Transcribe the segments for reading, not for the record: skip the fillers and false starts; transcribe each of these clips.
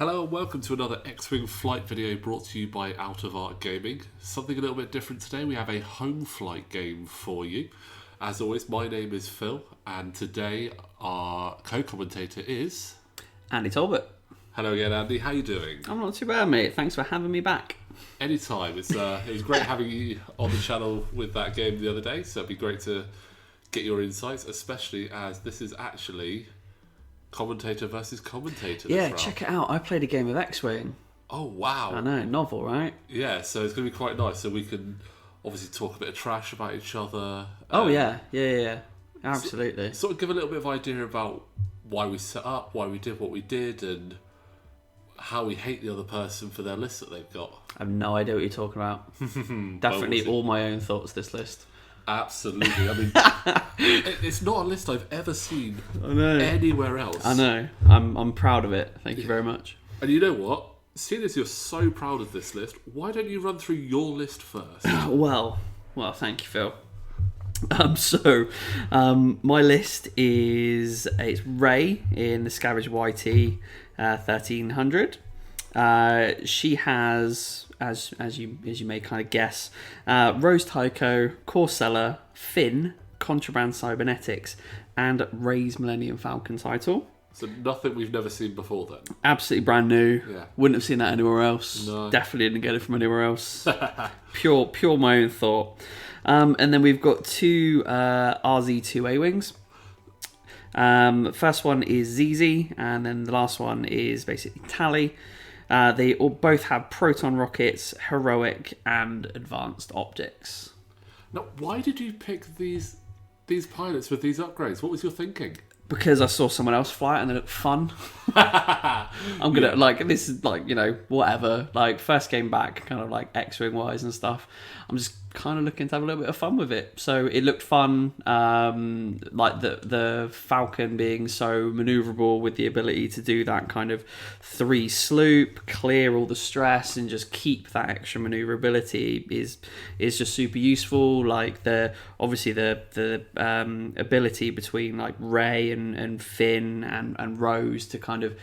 Hello and welcome to another X-Wing flight video brought to you by Out of Art Gaming. Something a little bit different today, we have a home flight game for you. As always, my name is Phil and today our co-commentator is... Andy Talbot. Hello again, Andy, how are you doing? I'm not too bad, mate. Thanks for having me back. Anytime. It was great having you on the channel with that game the other day, so it'd be great to get your insights, especially as this is actually... commentator versus commentator. Yeah, check it out. I played a game of X-Wing. Oh, wow. I know, novel, right? Yeah, so it's going to be quite nice. So we can obviously talk a bit of trash about each other. Oh, yeah. Absolutely. Sort of give a little bit of idea about why we set up, why we did what we did, and how we hate the other person for their list that they've got. I have no idea what you're talking about. Definitely all my own thoughts, this list. Absolutely. I mean, it's not a list I've ever seen anywhere else. I know. I'm proud of it. Thank you very much. And you know what? Seeing as you're so proud of this list, why don't you run through your list first? Well, thank you, Phil. My list is it's Rey in the Scavenge YT 1300. She has, as you may kind of guess, Rose Tycho, Corsella, Finn, Contraband Cybernetics, and Rey's Millennium Falcon title. So nothing we've never seen before then? Absolutely brand new. Yeah. Wouldn't have seen that anywhere else. No. Definitely didn't get it from anywhere else. Pure my own thought. And then we've got two RZ2 A-Wings. First one is ZZ, and then the last one is basically Tally. They both have proton rockets, heroic, and advanced optics. Now, why did you pick these pilots with these upgrades? What was your thinking? Because I saw someone else fly it and they looked fun. I'm gonna this is whatever. Like first game back, kind of like X-Wing wise and stuff. I'm just kind of looking to have a little bit of fun with it. So it looked fun. Like the Falcon being so maneuverable with the ability to do that kind of 3 sloop, clear all the stress, and just keep that extra maneuverability is just super useful. Like the ability between like Rey and Finn and Rose to kind of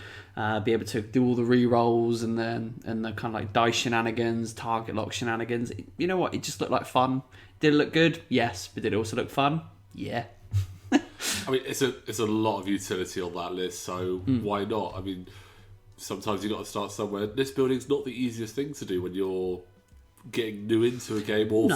be able to do all the re-rolls and the kind of like dice shenanigans, target lock shenanigans. You know what? It just looked like fun. Did it look good? Yes. But did it also look fun? Yeah. I mean, it's a lot of utility on that list, so why not? I mean, sometimes you got to start somewhere. This building's not the easiest thing to do when you're getting new into a game or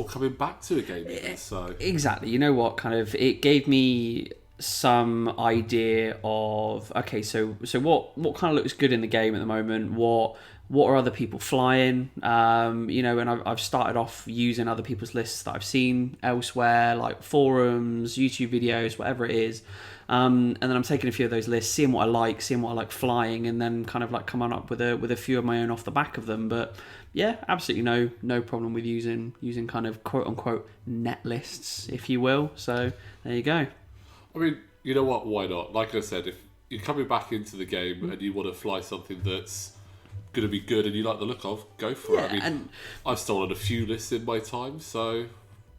coming back to a game. Even, so exactly. You know what? Kind of it gave me some idea of so what kind of looks good in the game at the moment, what are other people flying, and I've started off using other people's lists that I've seen elsewhere, like forums, YouTube videos, whatever it is, and then I'm taking a few of those lists, seeing what I like flying, and then kind of like coming up with a few of my own off the back of them. But yeah, absolutely no problem with using kind of quote unquote net lists, if you will. So there you go. I mean, you know what? Why not? Like I said, if you're coming back into the game and you want to fly something that's going to be good and you like the look of, go for it. I mean, I've stolen a few lists in my time, so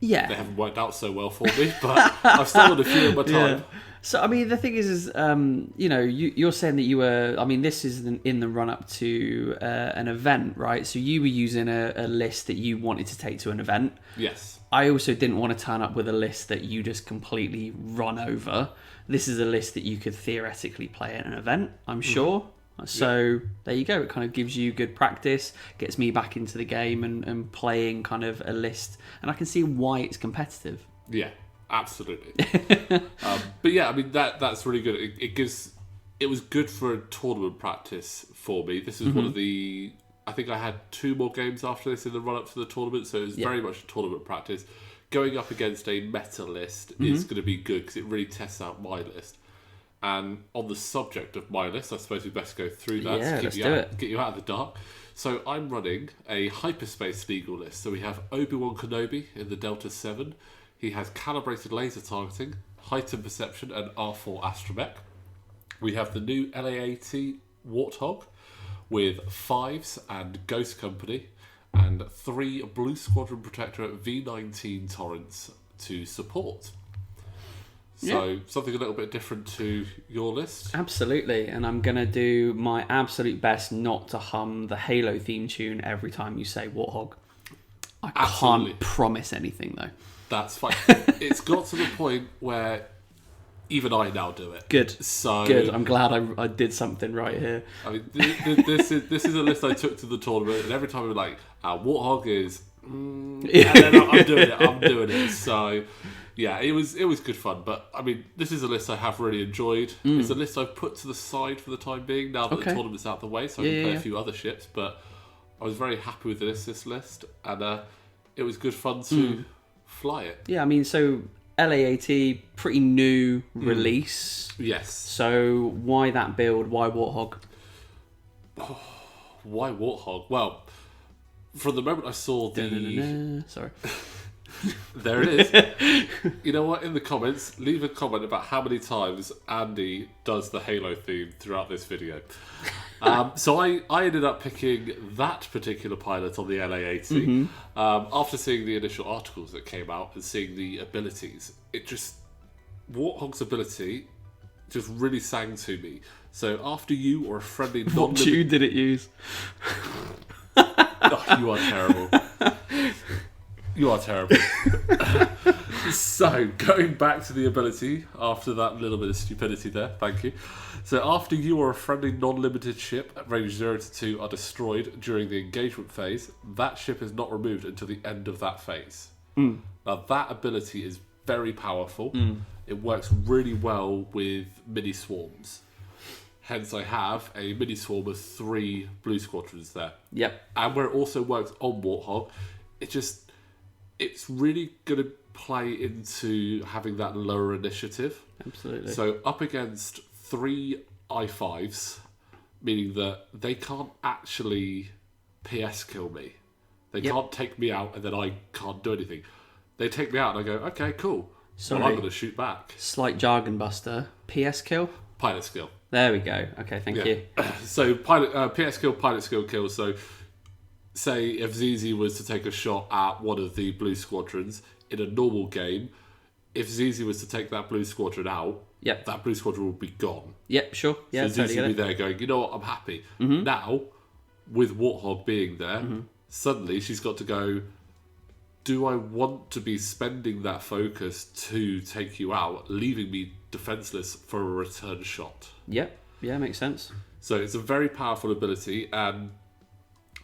they haven't worked out so well for me, but I've stolen a few in my time. Yeah. So, I mean, the thing is you're saying that you were... I mean, this is in the run-up to an event, right? So you were using a list that you wanted to take to an event. Yes. I also didn't want to turn up with a list that you just completely run over. This is a list that you could theoretically play at an event, I'm sure. So there you go. It kind of gives you good practice, gets me back into the game and playing kind of a list. And I can see why it's competitive. Yeah, absolutely. But yeah, I mean, that's really good. It was good for a tournament practice for me. This is one of the... I think I had 2 more games after this in the run-up to the tournament, so it was very much a tournament practice. Going up against a meta list is going to be good because it really tests out my list. And on the subject of my list, I suppose we best go through that to get you out of the dark. So I'm running a hyperspace legal list. So we have Obi-Wan Kenobi in the Delta 7. He has calibrated laser targeting, heightened perception, and R4 astromech. We have the new LAAT Warthog with 5s and Ghost Company, and 3 Blue Squadron Protectorate V19 Torrents to support. So something a little bit different to your list. Absolutely, and I'm going to do my absolute best not to hum the Halo theme tune every time you say Warthog. I can't promise anything, though. That's fine. It's got to the point where even I now do it. Good. So good. I'm glad I did something right here. I mean, this is a list I took to the tournament, and every time I'm like, Warthog is, and then I'm doing it. So yeah, it was good fun. But I mean, this is a list I have really enjoyed. It's a list I've put to the side for the time being. Now that the tournament's out of the way, so I can play a few other ships. But I was very happy with this list, and it was good fun to fly it. Yeah, I mean, so LAAT, pretty new release. Yes. So why that build? Why Warthog? Why Warthog? Well, from the moment I saw the... Sorry. There it is. You know what? In the comments, leave a comment about how many times Andy does the Halo theme throughout this video. So I ended up picking that particular pilot on the LAAT. After seeing the initial articles that came out and seeing the abilities, Warthog's ability just really sang to me. So after you or a friendly What tune did it use? Oh, you are terrible. You are terrible. So, going back to the ability, after that little bit of stupidity there, thank you. So, after you or a friendly non-limited ship at range 0 to 2 are destroyed during the engagement phase, that ship is not removed until the end of that phase. Now, that ability is very powerful. It works really well with mini-swarms. Hence, I have a mini-swarm of 3 blue squadrons there. Yep. And where it also works on Warthog, it's really going to play into having that lower initiative. Absolutely. So up against 3 I5s, meaning that they can't actually PS kill me. They can't take me out and then I can't do anything. They take me out and I go, okay, cool. So I'm going to shoot back. Slight jargon buster. PS kill? Pilot skill. There we go. Okay, thank you. So PS kill, pilot skill kill. So say if ZZ was to take a shot at one of the blue squadrons in a normal game, if ZZ was to take that blue squadron out, that blue squadron would be gone. Yep, sure. Yeah, so ZZ would be there going, you know what, I'm happy. Now, with Warthog being there, suddenly she's got to go, do I want to be spending that focus to take you out, leaving me defenseless for a return shot? Yep. Yeah, makes sense. So it's a very powerful ability, and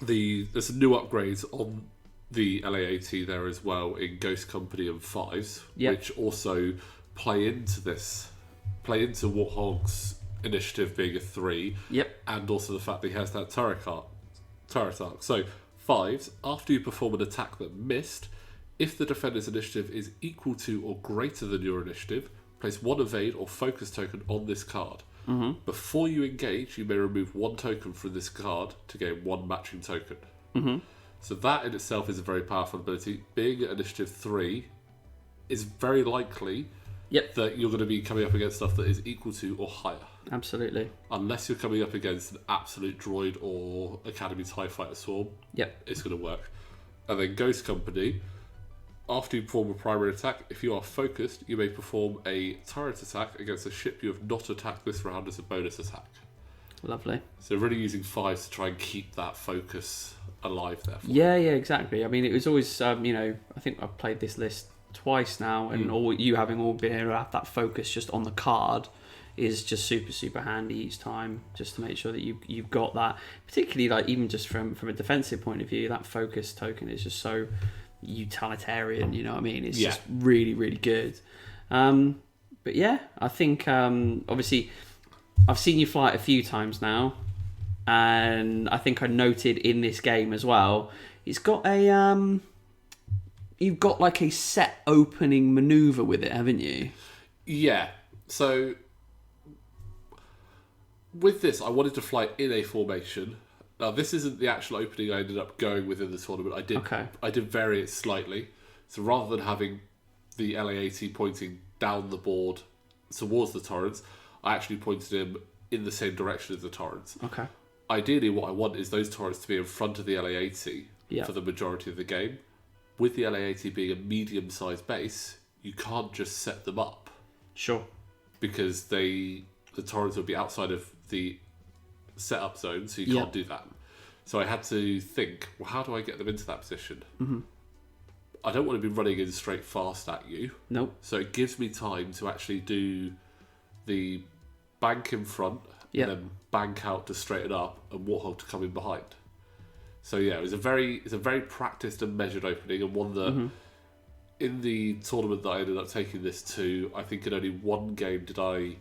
there's some new upgrades on the LAAT there as well in Ghost Company and 5s, which also play into Warthog's initiative being a 3, and also the fact that he has that turret arc. So 5s, after you perform an attack that missed, if the defender's initiative is equal to or greater than your initiative, place 1 evade or focus token on this card. Before you engage, you may remove 1 token from this card to gain 1 matching token. So that in itself is a very powerful ability. Being at initiative 3 is very likely that you're going to be coming up against stuff that is equal to or higher. Absolutely. Unless you're coming up against an absolute droid or Academy TIE Fighter Swarm, it's going to work. And then Ghost Company, after you perform a primary attack, if you are focused, you may perform a turret attack against a ship you have not attacked this round as a bonus attack. Lovely. So really using 5s to try and keep that focus alive there. Yeah, exactly. I mean, it was always, I think I've played this list twice now, and you having all been able to have that focus just on the card is just super, super handy each time, just to make sure that you've got that. Particularly, like, even just from a defensive point of view, that focus token is just so utilitarian, you know what I mean? It's just really, really good. But yeah, I think obviously I've seen you fly it a few times now, and I think I noted in this game as well, it's got a you've got like a set opening maneuver with it, haven't you? Yeah. So with this, I wanted to fly in a formation. Now, this isn't the actual opening I ended up going with in the tournament. I did vary it slightly. So rather than having the LAAT pointing down the board towards the torrents, I actually pointed him in the same direction as the torrents. Okay. Ideally, what I want is those torrents to be in front of the LAAT for the majority of the game. With the LAAT being a medium-sized base, you can't just set them up Sure. because the Torrens would be outside of the setup zone, so you can't do that. So I had to think, well, how do I get them into that position? Mm-hmm. I don't want to be running in straight fast at you. Nope. So it gives me time to actually do the bank in front and then bank out to straighten up and Warthog to come in behind. So yeah, it's a very practiced and measured opening, and one that in the tournament that I ended up taking this to, I think in only one game did I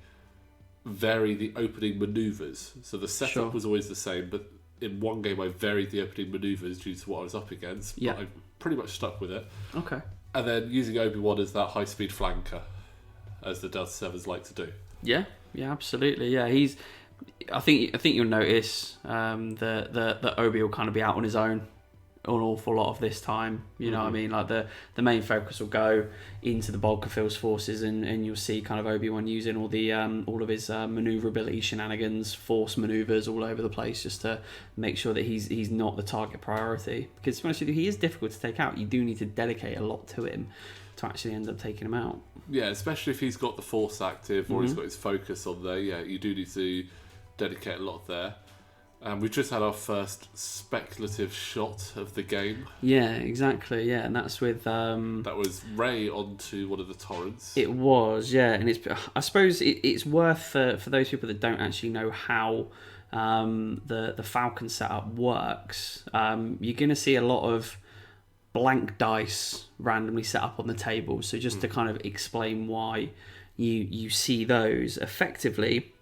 vary the opening manoeuvres. So the setup was always the same, but in one game I varied the opening manoeuvres due to what I was up against. But I pretty much stuck with it. Okay. And then using Obi-Wan as that high-speed flanker, as the Delta 7s like to do. Yeah, absolutely. Yeah, I think you'll notice that Obi will kind of be out on his own an awful lot of this time. You know what I mean? Like the main focus will go into the bulk of Phil's forces, and you'll see kind of Obi-Wan using all of his maneuverability shenanigans, force maneuvers all over the place, just to make sure that he's not the target priority. Because to be honest with you, he is difficult to take out. You do need to dedicate a lot to him to actually end up taking him out. Yeah, especially if he's got the force active or he's got his focus on there. Yeah, you do need to dedicate a lot there. We've just had our first speculative shot of the game. Yeah, exactly. Yeah, and that's with that was Rey onto one of the Torrens. It was, yeah, and I suppose it's worth for those people that don't actually know how the Falcon setup works. You're going to see a lot of blank dice randomly set up on the table. So just to kind of explain why you see those effectively.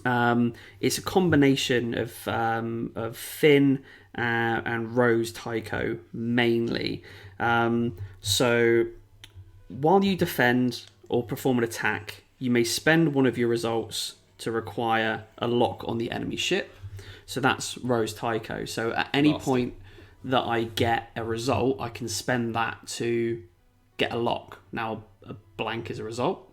It's a combination of Finn and Rose Tycho mainly. So while you defend or perform an attack, you may spend one of your results to require a lock on the enemy ship. So that's Rose Tycho. So at any point that I get a result, I can spend that to get a lock. Now a blank is a result,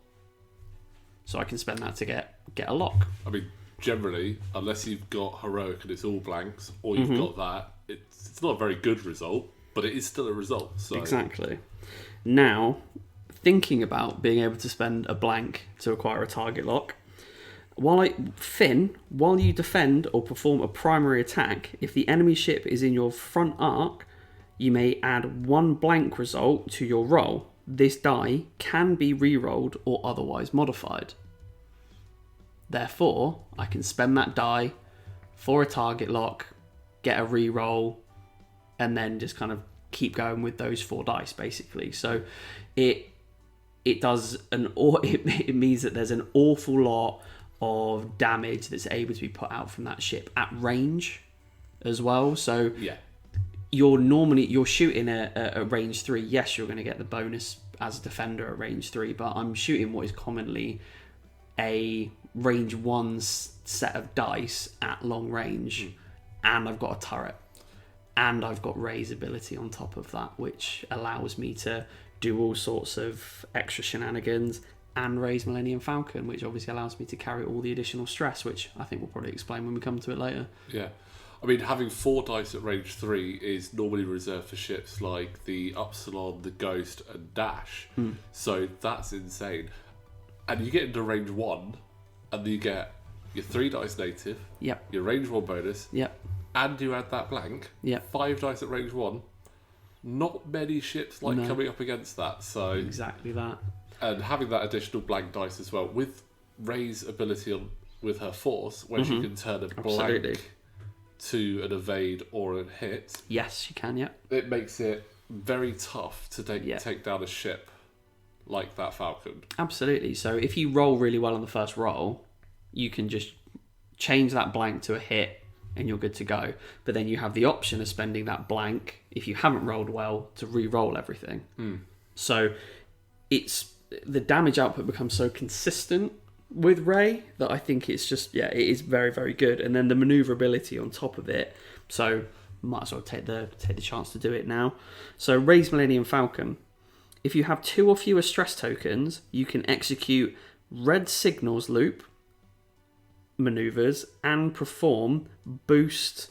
so I can spend that to get a lock. I mean, generally, unless you've got heroic and it's all blanks, or you've got that, it's not a very good result, but it is still a result. So. Exactly. Now, thinking about being able to spend a blank to acquire a target lock, while you defend or perform a primary attack, if the enemy ship is in your front arc, you may add one blank result to your roll. This die can be re-rolled or otherwise modified. Therefore, I can spend that die for a target lock, get a re-roll, and then just kind of keep going with those 4 dice, basically. So it means that there's an awful lot of damage that's able to be put out from that ship at range as well. So you're shooting at range 3. Yes, you're going to get the bonus as a defender at range 3, but I'm shooting what is commonly a range 1 set of dice at long range, and I've got a turret, and I've got Rey's ability on top of that, which allows me to do all sorts of extra shenanigans, and Rey's Millennium Falcon, which obviously allows me to carry all the additional stress, which I think we'll probably explain when we come to it later. Yeah. I mean, having 4 dice at range 3 is normally reserved for ships like the Upsilon, the Ghost, and Dash. So that's insane. And you get into range 1, and you get your 3 dice native, your range 1 bonus, and you add that blank, 5 dice at range 1. Not many ships coming up against that. So exactly that. And having that additional blank dice as well, with Rey's ability with her force, where she can turn a blank to an evade or a hit. Yes, you can, It makes it very tough to take down a ship like that Falcon. Absolutely. So if you roll really well on the first roll, you can just change that blank to a hit and you're good to go. But then you have the option of spending that blank, if you haven't rolled well, to re-roll everything. So the damage output becomes so consistent with Rey that I think it's just, it is very, very good. And then the maneuverability on top of it. So might as well take the chance to do it now. So Rey's Millennium Falcon. If you have 2 or fewer stress tokens, you can execute red signals loop maneuvers and perform boost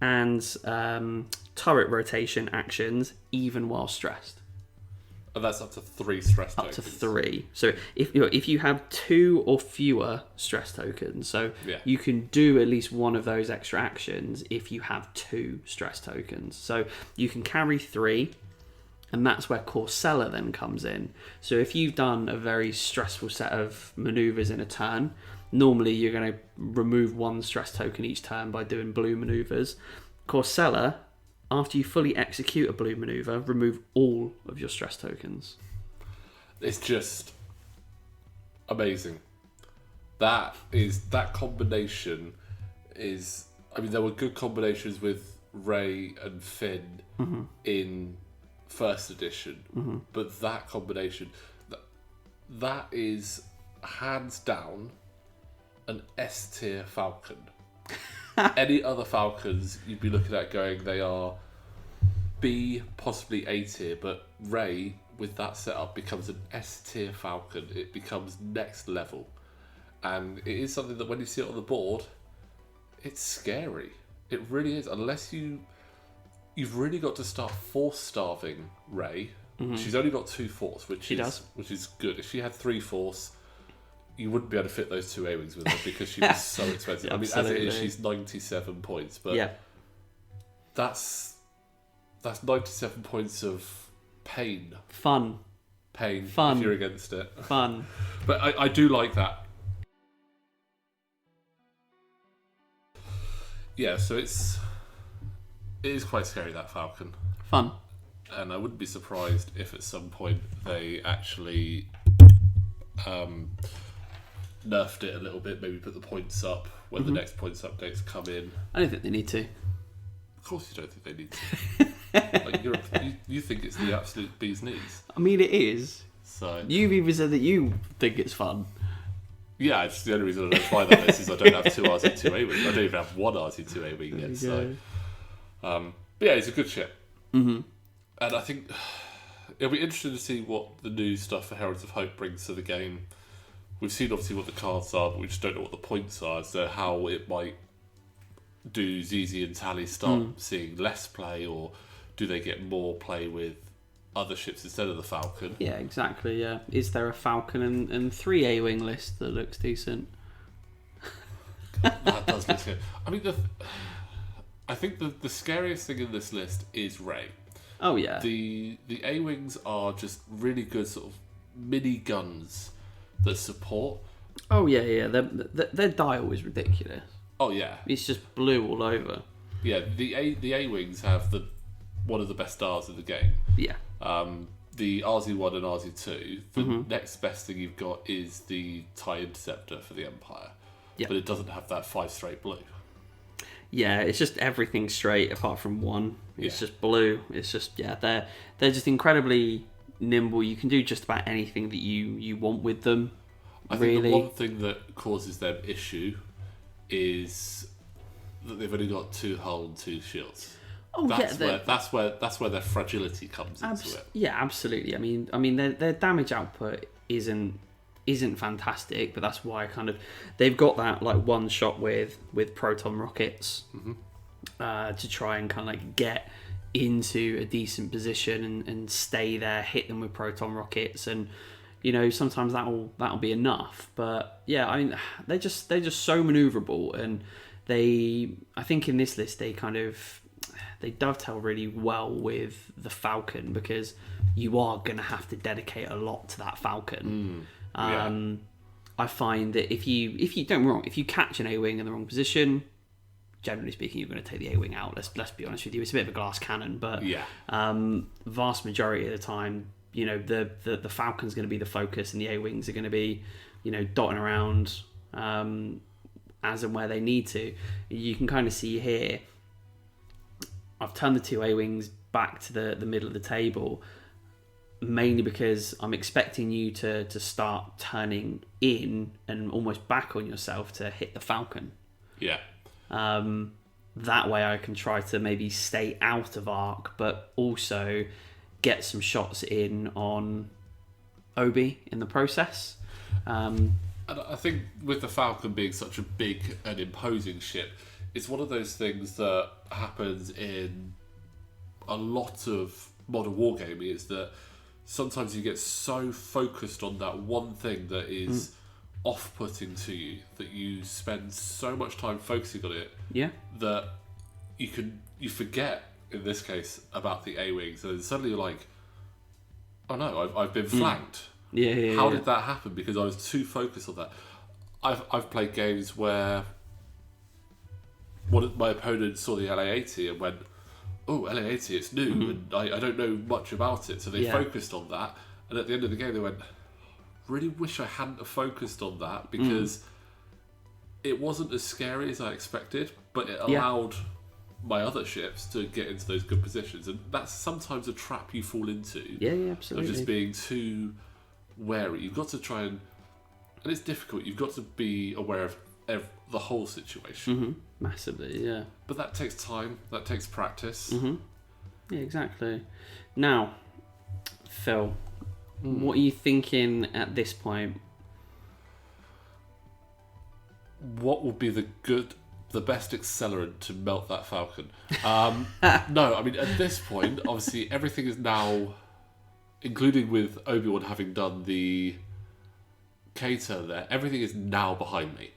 and turret rotation actions even while stressed. And that's up to 3 stress up tokens. to 3. So if you have 2 or fewer stress tokens, so you can do at least one of those extra actions if you have 2 stress tokens. So you can carry 3, and that's where Corcella then comes in. So if you've done a very stressful set of maneuvers in a turn, normally you're going to remove 1 stress token each turn by doing blue maneuvers. Corcella, after you fully execute a blue maneuver, remove all of your stress tokens. It's just amazing. That combination is... I mean, there were good combinations with Ray and Finn in first edition, but that combination, that is hands down an S-tier Falcon. Any other Falcons you'd be looking at going, they are B, possibly A tier, but Ray, with that setup, becomes an S tier Falcon. It becomes next level. And it is something that when you see it on the board, it's scary. It really is. Unless you've really got to start force starving Ray. She's only got 2 force, which is good. If she had 3 force, you wouldn't be able to fit those 2 A-Wings with her because she was so expensive. I mean, as it is, she's 97 points, but that's 97 points of pain. Fun. If you're against it. Fun. But I do like that. Yeah, so it is quite scary, that Falcon. Fun. And I wouldn't be surprised if at some point they actually nerfed it a little bit, maybe put the points up when the next points updates come in. I don't think they need to. Of course you don't think they need to. Like you think it's the absolute bee's knees. I mean, it is. So you've even said that you think it's fun. Yeah, it's the only reason I don't find that list is I don't have 2 RZ2 A-Wing. I don't even have 1 RZ2 A-Wing yet. So, but yeah, it's a good ship. And I think it'll be interesting to see what the new stuff for Heralds of Hope brings to the game. We've seen obviously what the cards are, but we just don't know what the points are, so how it might do ZZ and Tally start seeing less play, or do they get more play with other ships instead of the Falcon? Yeah, exactly, yeah. Is there a Falcon and 3 A-Wing list that looks decent? That does look good. I mean, I think the scariest thing in this list is Ray. Oh, yeah. The A-Wings are just really good sort of mini guns that support. Oh, yeah. Their dial is ridiculous. Oh, yeah. It's just blue all over. Yeah, the A-Wings have one of the best stars in the game. Yeah. The RZ1 and RZ2, the next best thing you've got is the TIE Interceptor for the Empire. Yeah. But it doesn't have that 5 straight blue. Yeah, it's just everything straight apart from 1. It's just blue. It's just, they're just incredibly nimble. You can do just about anything that you want with them. I think the one thing that causes them issue is that they've only got 2 hull and 2 shields. Oh, that's where their fragility comes into it. Yeah, absolutely. I mean, their damage output isn't fantastic, but that's why they've got that like one shot with proton rockets to try and get into a decent position and stay there, hit them with proton rockets, and sometimes that'll be enough. But yeah, I mean, they're just so maneuverable, and I think in this list they dovetail really well with the Falcon, because you are going to have to dedicate a lot to that Falcon. I find that if you don't get me wrong, if you catch an A-Wing in the wrong position, generally speaking, you're going to take the A-Wing out. Let's be honest with you, it's a bit of a glass cannon, but vast majority of the time, the Falcon's going to be the focus, and the A-Wings are going to be, dotting around as and where they need to. You can kind of see here, I've turned the 2 A-Wings back to the middle of the table, mainly because I'm expecting you to start turning in and almost back on yourself to hit the Falcon. Yeah. That way I can try to maybe stay out of arc, but also get some shots in on Obi in the process. And I think with the Falcon being such a big and imposing ship, it's one of those things that happens in a lot of modern wargaming, is that sometimes you get so focused on that one thing that is off-putting to you, that you spend so much time focusing on it, that you forget, in this case, about the A-wings, and then suddenly you're like, oh no, I've been flanked. How did that happen? Because I was too focused on that. I've played games where my opponent saw the LA-80 and went, oh, LA-80, it's new, and I don't know much about it. So they focused on that, and at the end of the game they went, really wish I hadn't have focused on that, because it wasn't as scary as I expected, but it allowed my other ships to get into those good positions. And that's sometimes a trap you fall into. Yeah, absolutely. Of just being too wary. You've got to try and it's difficult. You've got to be aware of the whole situation. Massively, yeah. But that takes time. That takes practice. Yeah, exactly. Now, Phil, what are you thinking at this point? What would be the best accelerant to melt that Falcon? No, I mean, at this point, obviously, everything is now, including with Obi-Wan having done the K-turn there, everything is now behind me.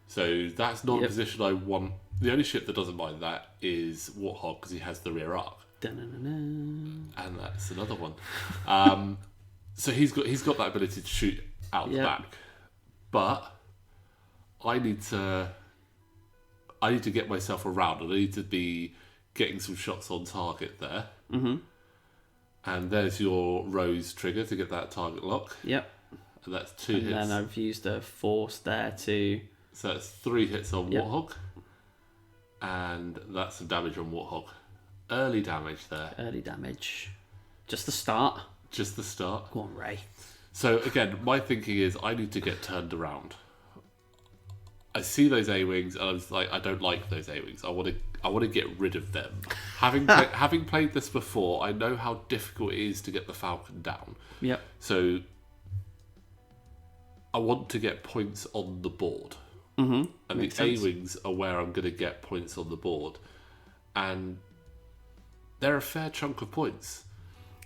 So that's not a position I want. The only ship that doesn't mind that is Warthog, because he has the rear arc. And that's another one. So he's got that ability to shoot out the back. But I need to get myself around, and I need to be getting some shots on target there. And there's your Rose trigger to get that target lock. And that's 2 hits. And then I've used a force there to... So that's 3 hits on Warthog. And that's some damage on Warthog. Early damage there. Early damage. Just the start. Just the start. Go on, Ray. So again, my thinking is I need to get turned around. I see those A-wings and I was like, I don't like those A-wings. I want to get rid of them. Having played this before, I know how difficult it is to get the Falcon down. So I want to get points on the board. And Makes the sense. A-wings are where I'm going to get points on the board. And they're a fair chunk of points.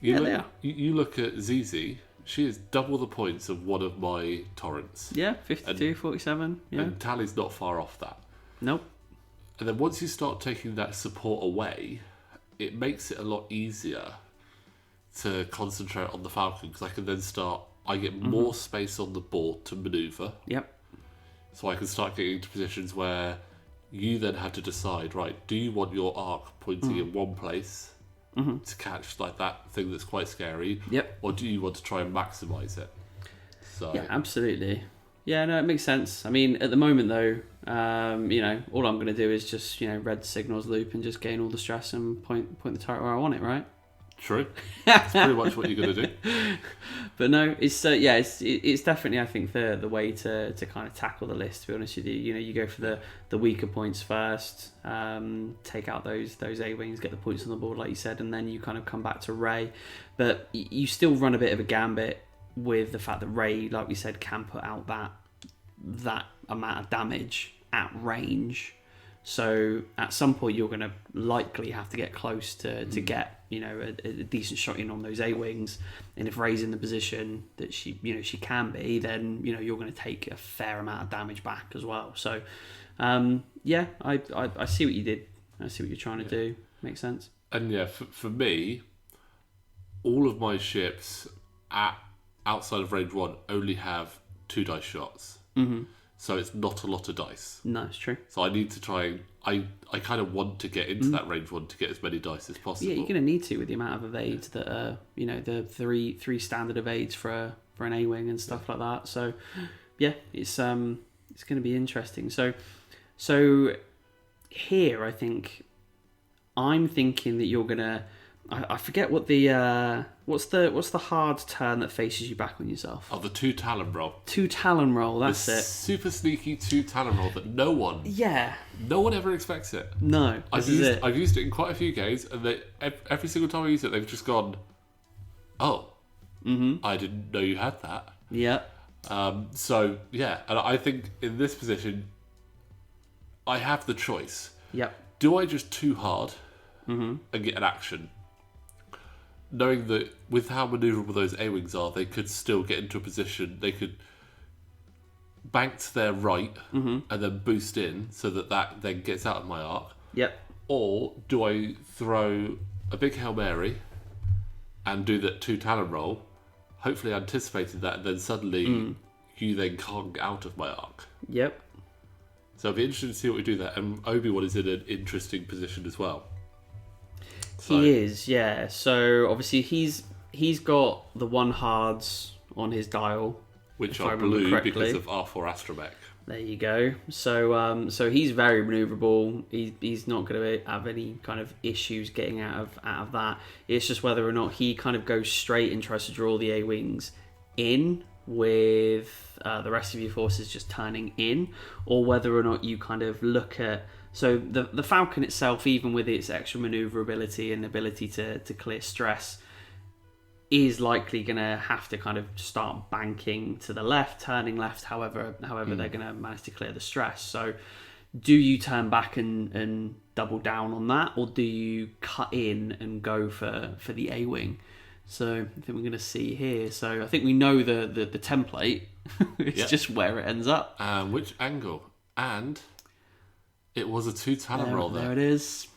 They are. You look at ZZ, she is double the points of one of my torrents. 52, 47. And Tally's not far off that. Nope. And then once you start taking that support away, it makes it a lot easier to concentrate on the Falcon, because I get more space on the board to manoeuvre. So I can start getting into positions where you then have to decide, right, do you want your arc pointing in one place to catch like that thing that's quite scary? Or do you want to try and maximise it? So Yeah, absolutely. Yeah, no, it makes sense. I mean, at the moment though, all I'm going to do is just, red signals loop and just gain all the stress and point the turret where I want it, right? True. That's pretty much what you're going to do. But no, it's definitely, I think, the way to kind of tackle the list. To be honest with you, you go for the weaker points first, take out those A-wings, get the points on the board, like you said, and then you kind of come back to Rey. But you still run a bit of a gambit with the fact that Rey, like we said, can put out that amount of damage at range. So at some point you're going to likely have to get close to get a decent shot in on those A-wings, and if Rey's in the position that she can be, then you're going to take a fair amount of damage back as well. So I see what you did. I see what you're trying to do. Makes sense. And for me, all of my ships outside of range 1 only have 2 dice shots. So it's not a lot of dice. No, it's true. So I need to try and... I kind of want to get into that range 1 to get as many dice as possible. Yeah, you're going to need to with the amount of evades that are, the three standard evades for an A-wing and stuff like that. So, yeah, it's going to be interesting. So here, I think, I'm thinking that you're going to... I forget what the what's the hard turn that faces you back on yourself. Oh, the 2 Talon roll. 2 Talon roll. That's the it. Super sneaky 2 Talon roll that no one ever expects it. No, I've used it in quite a few games, and every single time I use it, they've just gone, "Oh, I didn't know you had that." Yeah. So yeah, and I think in this position, I have the choice. Yep. Do I just too hard and get an action? knowing that with how manoeuvrable those A-wings are, they could still get into a position, they could bank to their right and then boost in so that then gets out of my arc. Yep. Or do I throw a big Hail Mary and do that 2 Talon roll, hopefully anticipating that, and then suddenly you then can't get out of my arc. Yep. So I'll be interested to see what we do there. And Obi-Wan is in an interesting position as well. So, he is, yeah. So obviously he's got the 1 hards on his dial, which are blue because of R4 Astromech. There you go. So he's very manoeuvrable. He's not going to have any kind of issues getting out of that. It's just whether or not he kind of goes straight and tries to draw the A-wings in with the rest of your forces just turning in, or whether or not you kind of look at. So the Falcon itself, even with its extra manoeuvrability and ability to clear stress, is likely going to have to kind of start banking to the left, turning left, however they're going to manage to clear the stress. So do you turn back and double down on that, or do you cut in and go for the A-wing? So I think we're going to see here. So I think we know the template. It's just where it ends up. Which angle. And it was a 2 Talon roll there. There it is.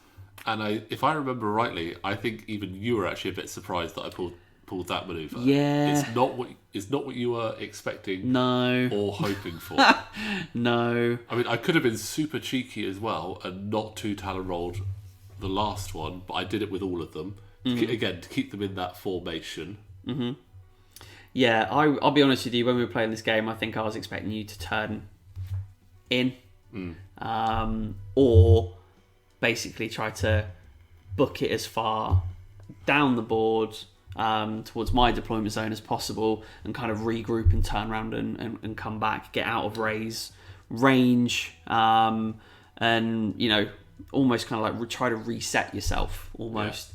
And if I remember rightly, I think even you were actually a bit surprised that I pulled that maneuver. Yeah. It's not what you were expecting. No. Or hoping for. No. I mean, I could have been super cheeky as well and not 2 Talon rolled the last one, but I did it with all of them. Again, to keep them in that formation. Mm-hmm. Yeah, I'll be honest with you, when we were playing this game, I think I was expecting you to turn in. Or basically try to book it as far down the board towards my deployment zone as possible, and kind of regroup and turn around and come back, get out of Ray's range, and almost kind of like try to reset yourself almost.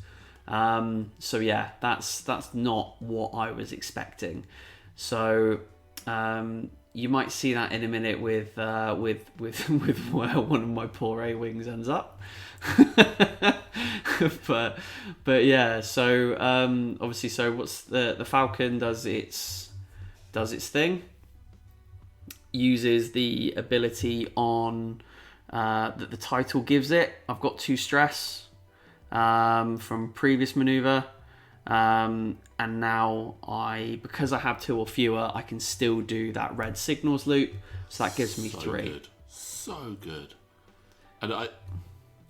So yeah, that's not what I was expecting. So you might see that in a minute with where one of my poor A-wings ends up. but yeah, so obviously, so what's the Falcon does its thing, uses the ability on that the title gives it. I've got 2 stress from previous maneuver, and now because I have 2 or fewer, I can still do that red signals loop, so that gives me 3. So good. And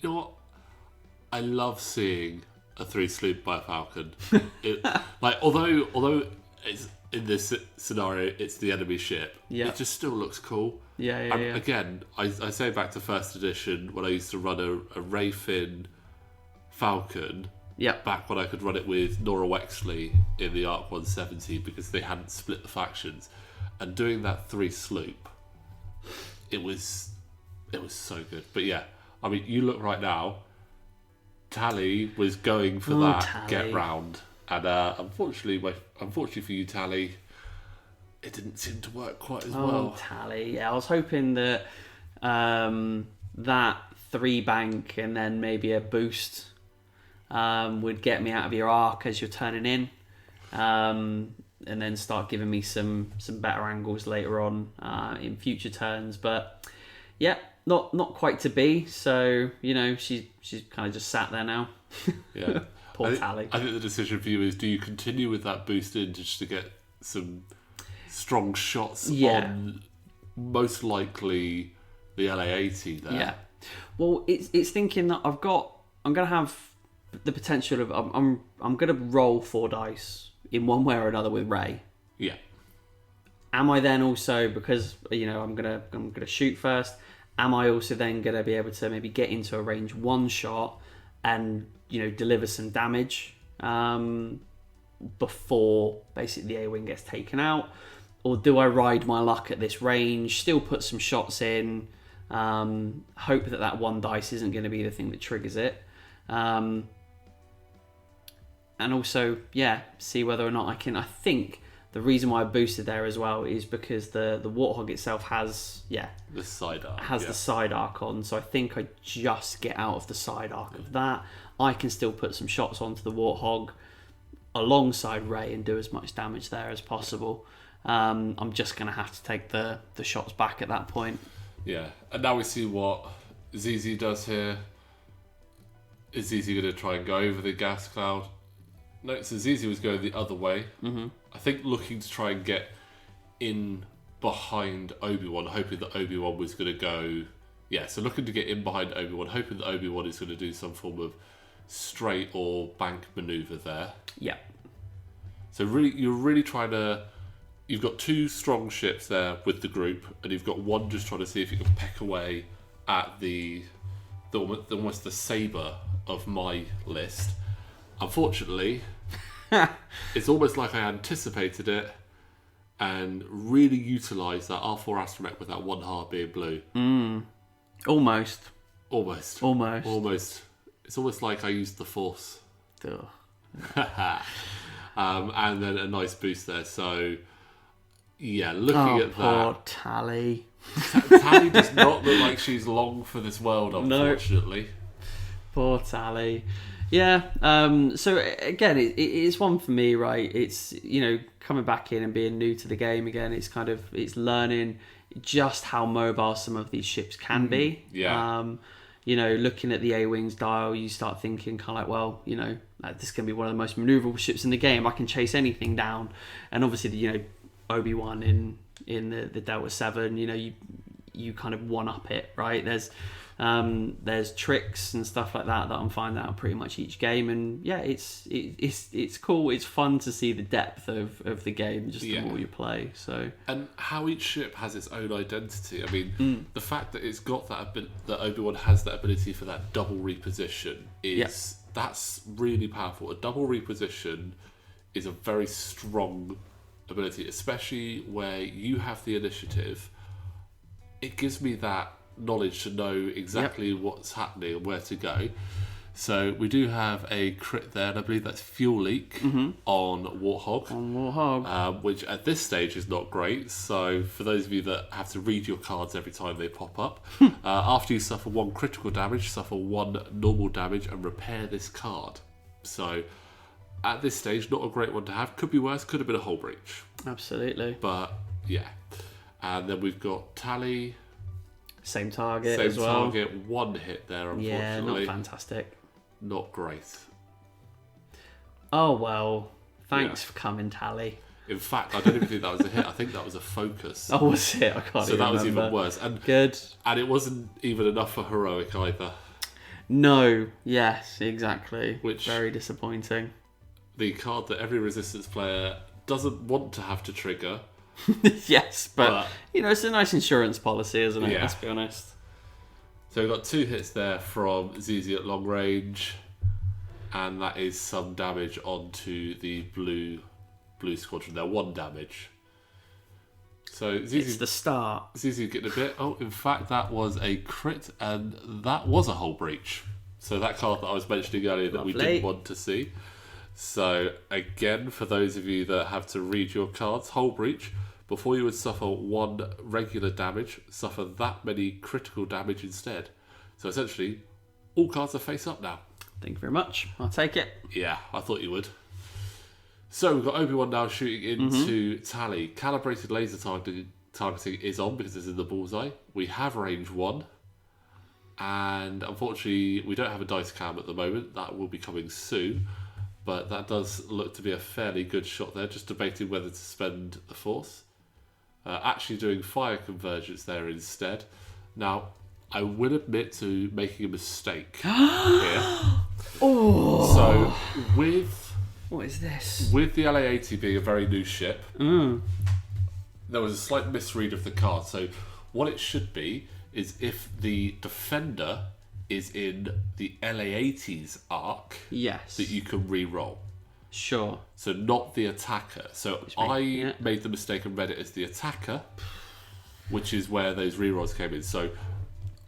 you know what, I love seeing a 3 sloop by a Falcon. Although it's in this scenario it's the enemy ship, it just still looks cool. Again, I say back to first edition when I used to run a Rayfin Falcon. Back when I could run it with Nora Wexley in the Arc 170 because they hadn't split the factions, and doing that 3 sloop, it was so good. But yeah, I mean, you look right now, Tally was going for that Tally. Get round, and unfortunately for you, Tally, it didn't seem to work quite as well. Tally, yeah, I was hoping that that 3 bank and then maybe a boost would get me out of your arc as you're turning in, and then start giving me some better angles later on in future turns. But yeah, not quite to be. So she's kind of just sat there now. Yeah. Poor Tally. I think the decision for you is: do you continue with that boost in just to get some strong shots on most likely the LA-80 there? Yeah. Well, it's thinking that I'm gonna have the potential of I'm gonna roll 4 dice in one way or another with Ray. Yeah. Am I then also, because I'm gonna shoot first, am I also then gonna be able to maybe get into a range 1 shot and deliver some damage before basically the A-wing gets taken out? Or do I ride my luck at this range, still put some shots in, hope that 1 dice isn't going to be the thing that triggers it, and also see whether or not I can. I think the reason why I boosted there as well is because the Warthog itself has the side arc, the side arc on, so I think I just get out of the side arc of that. I can still put some shots onto the Warthog, alongside Rey and do as much damage there as possible. I'm just going to have to take the shots back at that point. Yeah, and now we see what ZZ does here. Is ZZ going to try and go over the gas cloud? No, so ZZ was going the other way. Mm-hmm. I think looking to try and get in behind Obi-Wan, hoping that Obi-Wan was going to go... Yeah, so looking to get in behind Obi-Wan, hoping that Obi-Wan is going to do some form of straight or bank maneuver there. Yeah. So really, you're really trying to... You've got two strong ships there with the group, and you've got one just trying to see if you can peck away at the almost the saber of my list. Unfortunately, it's almost like I anticipated it and really utilised that R4 astromech with that one heart being blue. Almost. Almost. It's almost like I used the Force. And then a nice boost there. So, yeah, looking at poor that. Tally. Tally does not look like she's long for this world, unfortunately. No. Poor Tally. Yeah. So again, it's one for me, right? It's, coming back in and being new to the game again. It's it's learning just how mobile some of these ships can be. Yeah. Looking at the A-Wings dial, you start thinking kind of like, well, this is going to be one of the most maneuverable ships in the game. I can chase anything down. And obviously, Obi-Wan in the Delta 7, you kind of one-up it, right? There's tricks and stuff like that I'm finding out pretty much each game, and yeah, it's cool. It's fun to see the depth of the game just the more you play. So, and how each ship has its own identity. I mean, the fact that it's got that Obi-Wan has that ability for that double reposition that's really powerful. A double reposition is a very strong ability, especially where you have the initiative. It gives me that knowledge to know exactly what's happening and where to go. So we do have a crit there, and I believe that's fuel leak on Warthog. Which at this stage is not great. So for those of you that have to read your cards every time they pop up, after you suffer 1 critical damage, suffer 1 normal damage and repair this card. So at this stage, not a great one to have. Could be worse, could have been a hull breach. Absolutely. But yeah. And then we've got Tally. Same target as well. Same target, 1 hit there, unfortunately. Yeah, not fantastic. Not great. Oh, well. Thanks for coming, Tally. In fact, I don't even think that was a hit. I think that was a focus. Oh, was it? I can't even remember. So that was even worse. And, good. And it wasn't even enough for heroic either. No. Yes, exactly. Which, very disappointing. The card that every Resistance player doesn't want to have to trigger. Yes, but it's a nice insurance policy, isn't it? Yeah. Let's be honest. So we've got 2 hits there from ZZ at long range, and that is some damage onto the blue squadron there. 1 damage. So ZZ, it's the start. ZZ getting a bit. Oh, in fact, that was a crit, and that was a hull breach. So that card that I was mentioning earlier that we didn't want to see. So again, for those of you that have to read your cards, hull breach. Before you would suffer 1 regular damage, suffer that many critical damage instead. So essentially, all cards are face up now. Thank you very much. I'll take it. Yeah, I thought you would. So we've got Obi-Wan now shooting into Tally. Calibrated laser targeting is on because it's in the bullseye. We have range 1. And unfortunately, we don't have a dice cam at the moment. That will be coming soon. But that does look to be a fairly good shot there. Just debating whether to spend the Force. Actually doing fire convergence there instead. Now, I will admit to making a mistake here. Oh. So, what is this? With the LA-80 being a very new ship, there was a slight misread of the card. So, what it should be is if the defender is in the LA-80's arc, that you can re-roll. Sure. So not the attacker. So I made the mistake and read it as the attacker, which is where those rerolls came in. So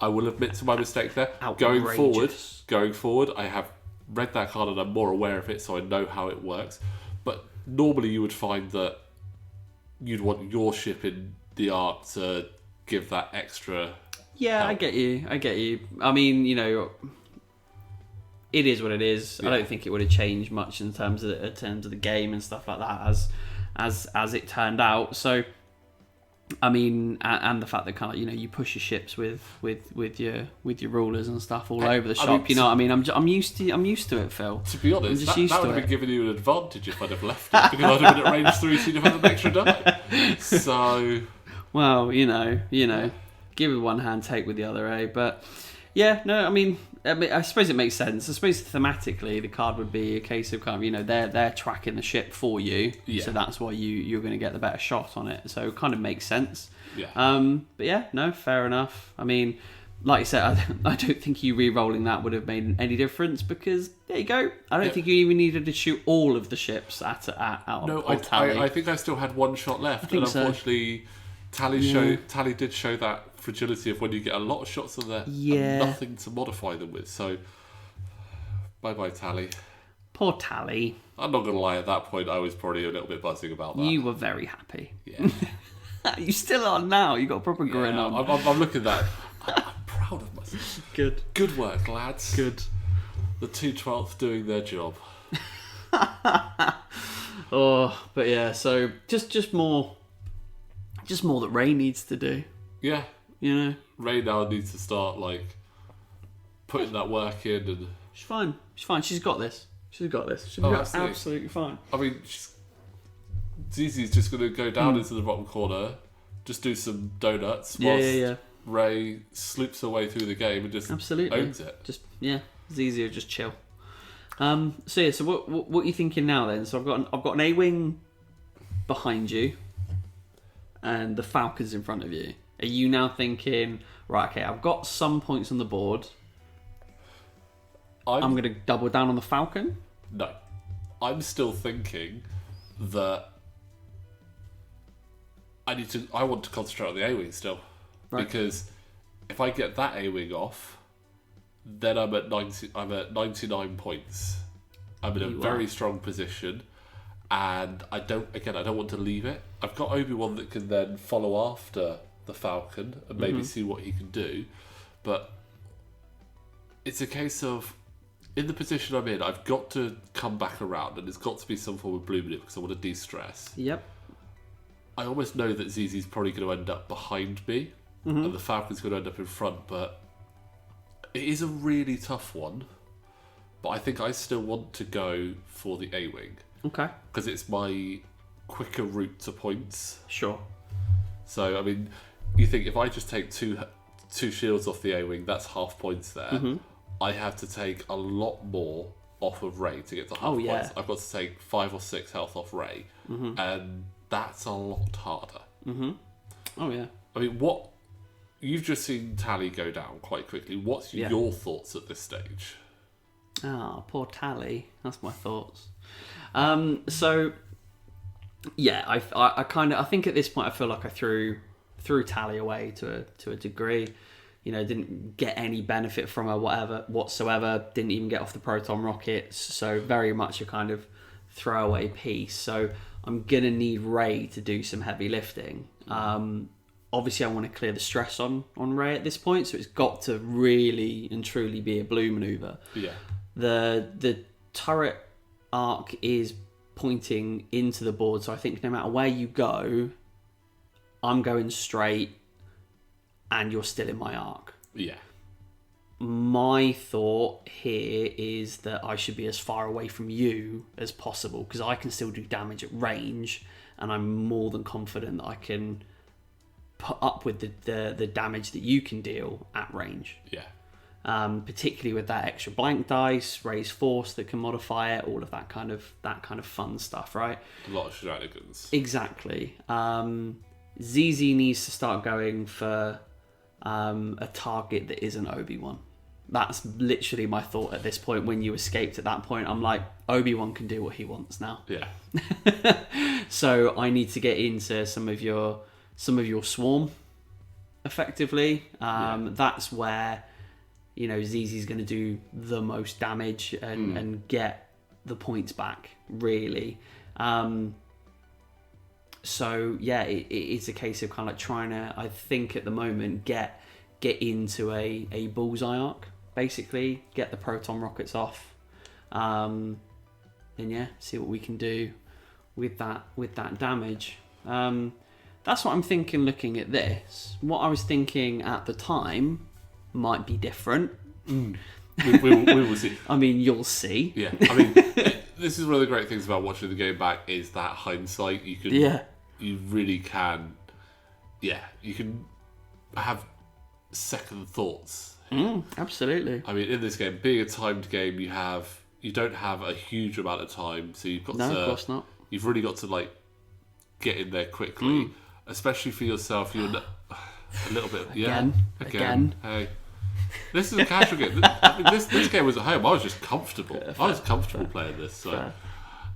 I will admit to my mistake there. Outrageous. Going forward, I have read that card and I'm more aware of it, so I know how it works. But normally you would find that you'd want your ship in the arc to give that extra. Yeah, help. I get you. I mean, it is what it is. Yeah. I don't think it would have changed much in terms of the game and stuff like that as it turned out. So, I mean, and the fact that kind of you push your ships with your rulers and stuff all over the shop. I mean, I'm used to it, Phil. To be honest, just that used would to have it. been giving you an advantage if I'd have left it, because I'd have been at range 3, so you'd have had an extra die. So, well, give with one hand, take with the other, eh? But yeah, no, I mean, I suppose it makes sense. I suppose thematically, the card would be a case of kind of they're tracking the ship for you, so that's why you're going to get the better shot on it. So it kind of makes sense. Yeah. But yeah, no, fair enough. I mean, like you said, I don't think you re-rolling that would have made any difference, because there you go. I don't think you even needed to shoot all of the ships out of Tally. I think I still had one shot left, and so. Unfortunately, Tally did show that fragility of when you get a lot of shots on there and nothing to modify them with. So, bye Tally. Poor Tally. I'm not gonna lie. At that point, I was probably a little bit buzzing about that. You were very happy. Yeah. You still are now. You got a proper grin on. I'm looking at that. I'm proud of myself. Good work, lads. Good. The 2/12th doing their job. But yeah. So just more that Ray needs to do. Yeah. Ray now needs to start putting that work in, and she's fine. She's got this. She'll be absolutely fine. I mean, Zizi's just going to go down into the bottom corner, just do some donuts whilst Ray sloops her way through the game and just owns it. Zizi will just chill. So what are you thinking now then? So I've got an A-wing behind you, and the Falcons in front of you. Are you now thinking, right, okay, I've got some points on the board, I'm going to double down on the Falcon? No. I'm still thinking that I want to concentrate on the A-wing still. Right. Because if I get that A-wing off, then I'm at 99 points. I'm in a very strong position, and I don't want to leave it. I've got Obi-Wan that can then follow after the Falcon and maybe see what he can do, but it's a case of, in the position I'm in, I've got to come back around, and it's got to be some form of blue manip because I want to de-stress. Yep. I almost know that Zizi's probably going to end up behind me, and the Falcon's going to end up in front, but it is a really tough one. But I think I still want to go for the A-wing. Okay. Because it's my quicker route to points. Sure. So, I mean, you think if I just take two shields off the A-wing, that's half points there. I have to take a lot more off of Ray to get to half points. I've got to take 5 or 6 health off Ray. And that's a lot harder. Oh, yeah. I mean, you've just seen Tally go down quite quickly. What's your thoughts at this stage? Ah, poor Tally. That's my thoughts. So, yeah, I think at this point I feel like I threw Tally away to a degree. Didn't get any benefit from her whatsoever. Didn't even get off the proton rockets. So very much a kind of throwaway piece. So I'm gonna need Ray to do some heavy lifting. Obviously, I want to clear the stress on Ray at this point. So it's got to really and truly be a blue maneuver. Yeah. The turret arc is pointing into the board, so I think no matter where you go, I'm going straight and you're still in my arc. Yeah. My thought here is that I should be as far away from you as possible, because I can still do damage at range, and I'm more than confident that I can put up with the damage that you can deal at range. Yeah. Particularly with that extra blank dice, raise force that can modify it, all of that kind of fun stuff, right? A lot of shenanigans. Exactly. ZZ needs to start going for a target that isn't Obi-Wan. That's literally my thought at this point. When you escaped at that point, I'm like, Obi-Wan can do what he wants now. Yeah. So I need to get into some of your swarm, effectively. That's where ZZ's going to do the most damage and get the points back, really. So yeah, it's a case of kind of like trying to, I think at the moment, get into a bullseye arc, basically get the proton rockets off, and yeah, see what we can do with that damage. That's what I'm thinking looking at this. What I was thinking at the time might be different. We will see. I mean, you'll see. Yeah, I mean, this is one of the great things about watching the game back is that hindsight. You really can, you can have second thoughts. Absolutely. I mean, in this game, being a timed game, you don't have a huge amount of time, so you've got No, of course not. You've really got to like get in there quickly, especially for yourself. You're a little bit again. Hey. This is a casual game. I mean, this game was at home. I was just comfortable. I was comfortable playing this. So,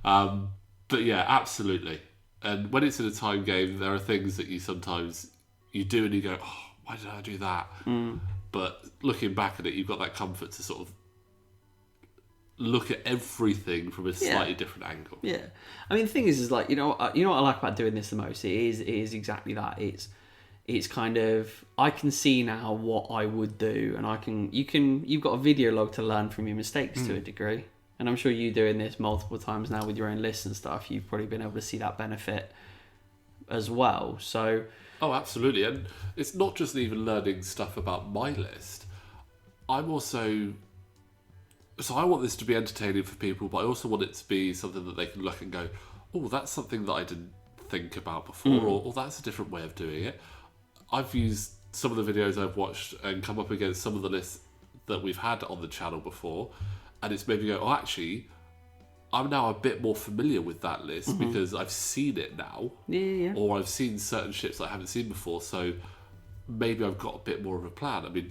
but yeah, absolutely. And when it's in a time game, there are things that you sometimes you do and you go, "Oh, why did I do that?" But looking back at it, you've got that comfort to sort of look at everything from a slightly different angle. Yeah, I mean, the thing is like you know what I like about doing this the most. It is exactly that. It's kind of I can see now what I would do, and you've got a video log to learn from your mistakes to a degree, and I'm sure you doing this multiple times now with your own lists and stuff. You've probably been able to see that benefit as well. So, absolutely, and it's not just even learning stuff about my list. I'm also I want this to be entertaining for people, but I also want it to be something that they can look and go, "Oh, that's something that I didn't think about before," or "That's a different way of doing it." I've used some of the videos I've watched and come up against some of the lists that we've had on the channel before, and it's made me go, "Oh, actually, I'm now a bit more familiar with that list because I've seen it now, or I've seen certain ships I haven't seen before, so maybe I've got a bit more of a plan." I mean,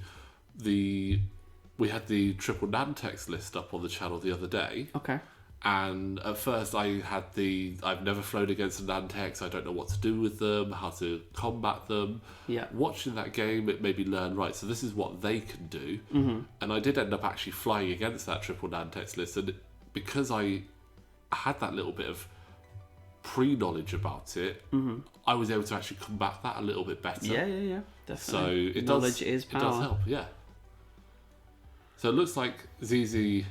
we had the triple Nantex list up on the channel the other day. Okay. And at first I had I've never flown against a Nantex, I don't know what to do with them, how to combat them. Yeah. Watching that game, it made me learn, right, so this is what they can do. And I did end up actually flying against that triple Nantex list, and because I had that little bit of pre-knowledge about it, I was able to actually combat that a little bit better. Yeah, definitely. So knowledge is power. It does help, yeah. So it looks like ZZ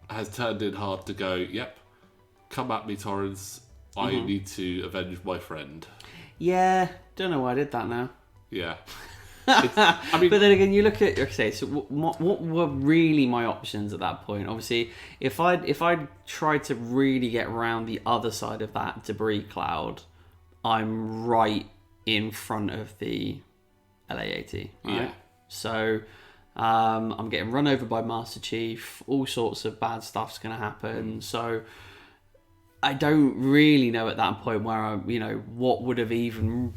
has turned in hard to go, yep, come at me, Torrance. I need to avenge my friend. Yeah, don't know why I did that now. Yeah. I mean, but then again, you look at, okay, so what were really my options at that point? Obviously, if I'd tried to really get around the other side of that debris cloud, I'm right in front of the LA-AT. Right? Yeah. So I'm getting run over by Master Chief. All sorts of bad stuff's going to happen. So I don't really know at that point where what would have even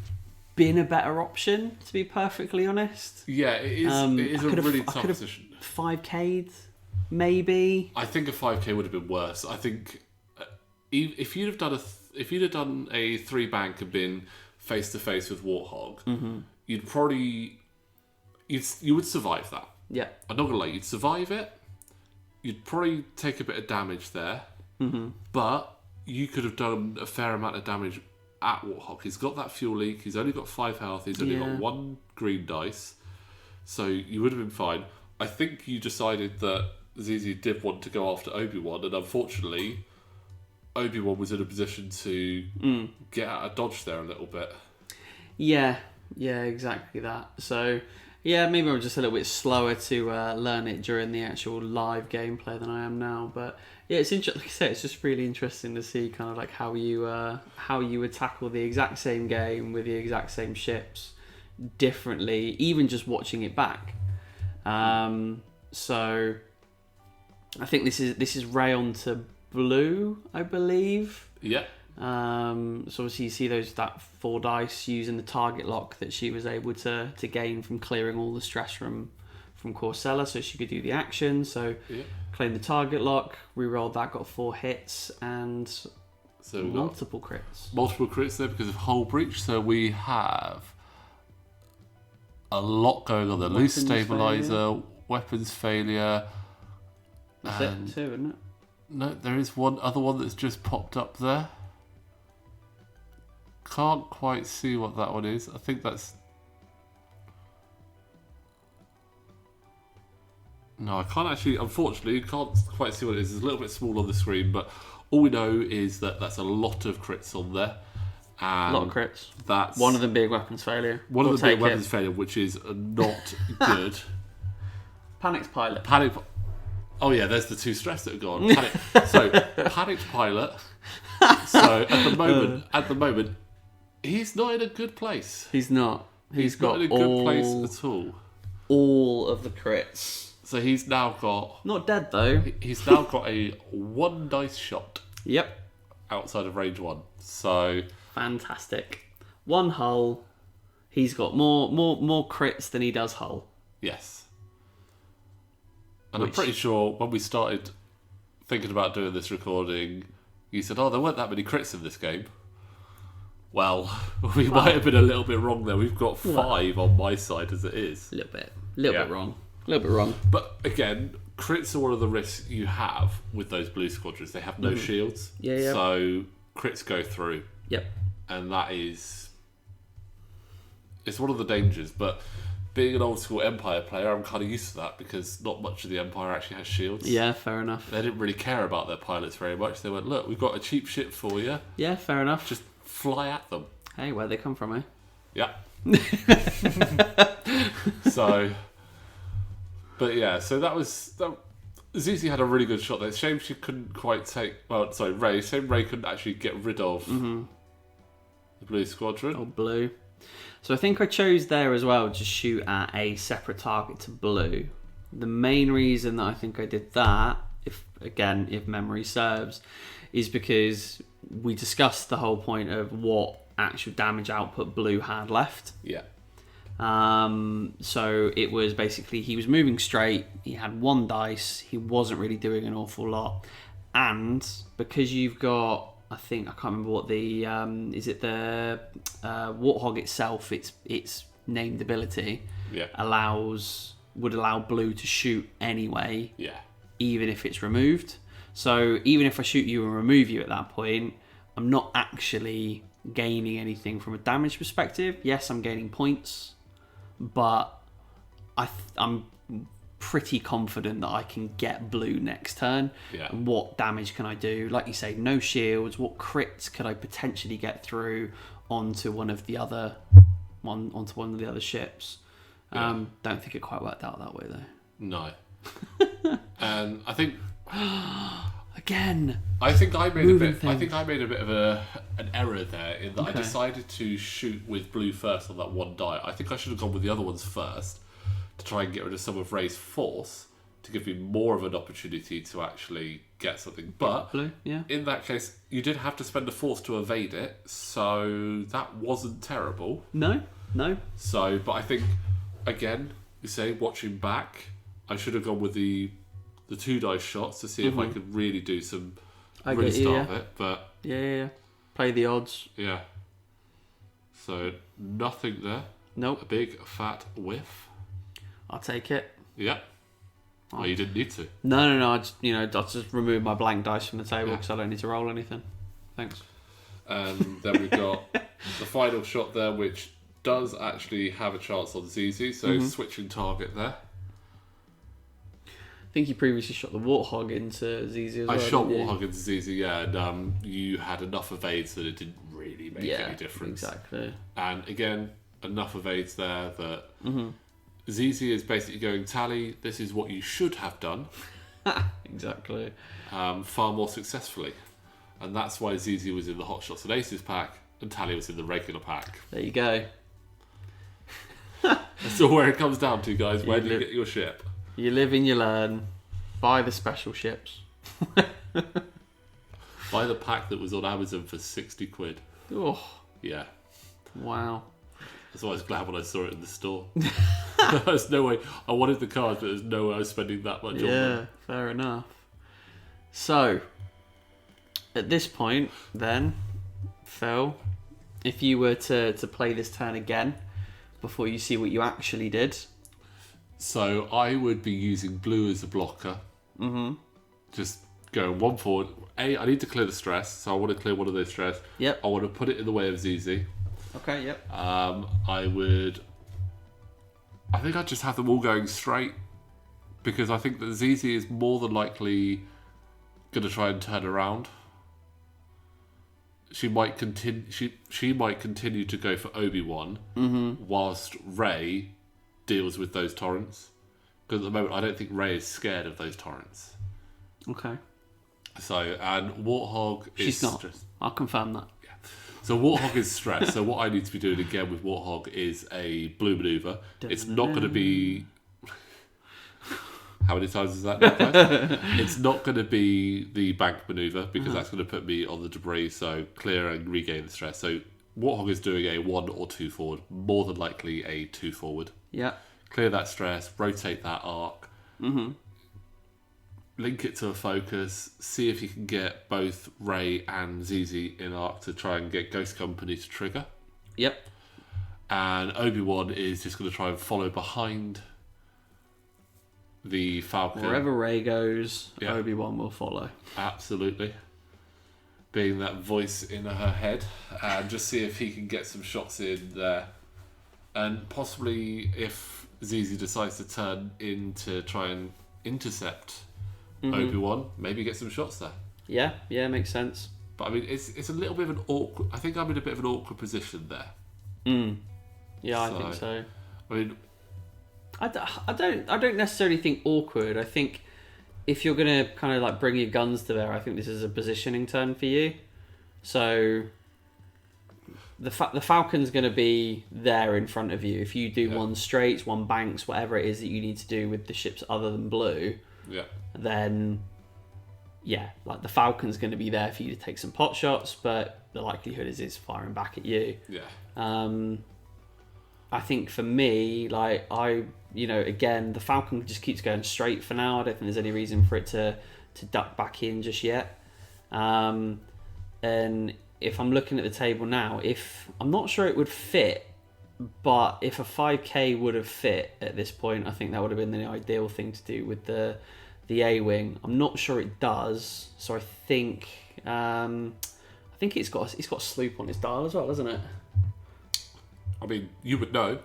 been a better option, to be perfectly honest. Yeah, it is a really tough position. 5K'd, maybe. I think a 5K would have been worse. I think if you'd have done a 3 bank and been face to face with Warthog, you'd probably you would survive that. Yeah, I'm not gonna lie, you'd survive it. You'd probably take a bit of damage there, but you could have done a fair amount of damage at Warthog. He's got that fuel leak. He's only got 5 health. He's only got 1 green dice, so you would have been fine. I think you decided that ZZ did want to go after Obi-Wan, and unfortunately, Obi-Wan was in a position to get out of dodge there a little bit. Yeah, exactly that. So, yeah, maybe I'm just a little bit slower to learn it during the actual live gameplay than I am now. But yeah, it's interesting. Like I say, it's just really interesting to see kind of like how you would tackle the exact same game with the exact same ships differently, even just watching it back. So I think this is rayon to blue, I believe. Yeah. So obviously you see that 4 dice using the target lock that she was able to gain from clearing all the stress from Corsella, so she could do the action. So claim the target lock, rerolled that, got 4 hits, and so multiple crits. Multiple crits there because of hull breach. So we have a lot going on there. Loose stabilizer, weapons failure. That's it too, isn't it? No, there is one other one that's just popped up there. Can't quite see what that one is. I think that's... No, I can't actually. Unfortunately, you can't quite see what it is. It's a little bit small on the screen, but all we know is that that's a lot of crits on there. A lot of crits. That's one of them being weapons failure. One of them being weapons failure, which is not good. Panicked pilot. Oh yeah, there's the 2 stress that have gone. Panicked pilot. So at the moment, he's not in a good place. He's not. He's got not in a good place at all. All of the crits. So he's now got... Not dead, though. He's now got a 1 dice shot. Yep. Outside of range 1. So... Fantastic. 1 hull. He's got more crits than he does hull. Yes. And I'm pretty sure when we started thinking about doing this recording, you said, there weren't that many crits in this game. Well, we might have been a little bit wrong there. We've got 5 on my side as it is. A little bit wrong. A little bit wrong. But again, crits are one of the risks you have with those blue squadrons. They have no shields. Yeah. So crits go through. Yep. And that is... It's one of the dangers. But being an old school Empire player, I'm kind of used to that because not much of the Empire actually has shields. Yeah, fair enough. They didn't really care about their pilots very much. They went, look, we've got a cheap ship for you. Yeah, fair enough. Just fly at them. Hey, where'd they come from, eh? Yeah. But yeah, so that was... Zizi had a really good shot there. It's a shame she couldn't quite take... Well, sorry, Ray. Shame Ray couldn't actually get rid of the blue squadron. Oh, blue. So I think I chose there as well to shoot at a separate target to blue. The main reason that I think I did that, if memory serves, is because we discussed the whole point of what actual damage output blue had left. Yeah. So it was basically he was moving straight, he had 1 dice, he wasn't really doing an awful lot. And because you've got, I can't remember what the is it the Warthog itself, its named ability would allow blue to shoot anyway, even if it's removed. So even if I shoot you and remove you at that point, I'm not actually gaining anything from a damage perspective. Yes, I'm gaining points, but I'm pretty confident that I can get blue next turn. Yeah. And what damage can I do? Like you say, no shields. What crits could I potentially get through onto one of the other ships? Yeah. Don't think it quite worked out that way though. No. And I think again. I think I made a bit of an error there in that I decided to shoot with blue first on that 1 die. I think I should have gone with the other ones first to try and get rid of some of Ray's force to give me more of an opportunity to actually get something. But blue, yeah. In that case, you did have to spend a force to evade it, so that wasn't terrible. No. So, but I think again, you say watching back, I should have gone with the 2 dice shots to see if I could really do some starve it. But yeah, play the odds. Yeah. So nothing there. Nope. A big fat whiff. I'll take it. Yeah. Oh, you didn't need to. No. I just remove my blank dice from the table because I don't need to roll anything. Thanks. And then we've got the final shot there, which does actually have a chance on ZZ. So switching target there. I think you previously shot the Warthog into ZZ as well. I shot Warthog into ZZ, yeah, and you had enough evades that it didn't really make any difference. Exactly. And again, enough evades there that ZZ is basically going, Tally, this is what you should have done. Exactly. Far more successfully. And that's why ZZ was in the Hot Shots and Aces pack and Tally was in the regular pack. There you go. That's all where it comes down to, guys. Where do you get your ship? You live and you learn. Buy the special ships. Buy the pack that was on Amazon for 60 quid. Oh. Yeah. Wow. That's why I was glad when I saw it in the store. There's no way. I wanted the cards, but there's no way I was spending that much on them. Yeah, fair enough. So, at this point, then, Phil, if you were to play this turn again, before you see what you actually did. So, I would be using blue as a blocker. Just going 1 forward. I need to clear the stress, so I want to clear one of those stress. Yep. I want to put it in the way of ZZ. Okay, yep. I think I'd just have them all going straight because I think that Zizi is more than likely going to try and turn around. She might continue. She might continue to go for Obi-Wan, whilst Rey deals with those torrents. Because at the moment, I don't think Rey is scared of those torrents. Okay. So, and Warthog is... She's not. Stressed. I'll confirm that. Yeah. So Warthog is stressed. So what I need to be doing again with Warthog is a blue maneuver. It's not going to be... How many times is that now, guys? It's not going to be the bank maneuver, because that's going to put me on the debris, so clear and regain the stress. So Warthog is doing a 1 or 2 forward, more than likely a 2 forward. Yeah. Clear that stress, rotate that arc, link it to a focus, see if you can get both Rey and Zizi in arc to try and get Ghost Company to trigger. Yep. And Obi-Wan is just going to try and follow behind the Falcon. Wherever Rey goes, Obi-Wan will follow. Absolutely. Being that voice in her head, and just see if he can get some shots in there. And possibly if Zizi decides to turn in to try and intercept Obi-Wan, maybe get some shots there. Yeah, makes sense. But I mean, it's a little bit of an awkward... I think I'm in a bit of an awkward position there. Yeah, I think so. I mean... I don't necessarily think awkward. I think if you're going to kind of like bring your guns to bear, I think this is a positioning turn for you. So the Falcon's going to be there in front of you. If you do one straights, one banks, whatever it is that you need to do with the ships other than blue, then like the Falcon's going to be there for you to take some pot shots, but the likelihood is it's firing back at you. I think for me, like again, the Falcon just keeps going straight for now. I don't think there's any reason for it to duck back in just yet. And if I'm looking at the table now, I'm not sure it would fit, but if a 5k would have fit at this point, I think that would have been the ideal thing to do with the A-wing. I'm not sure it does, so I think it's got a sloop on its dial as well, doesn't it? I mean, you would know.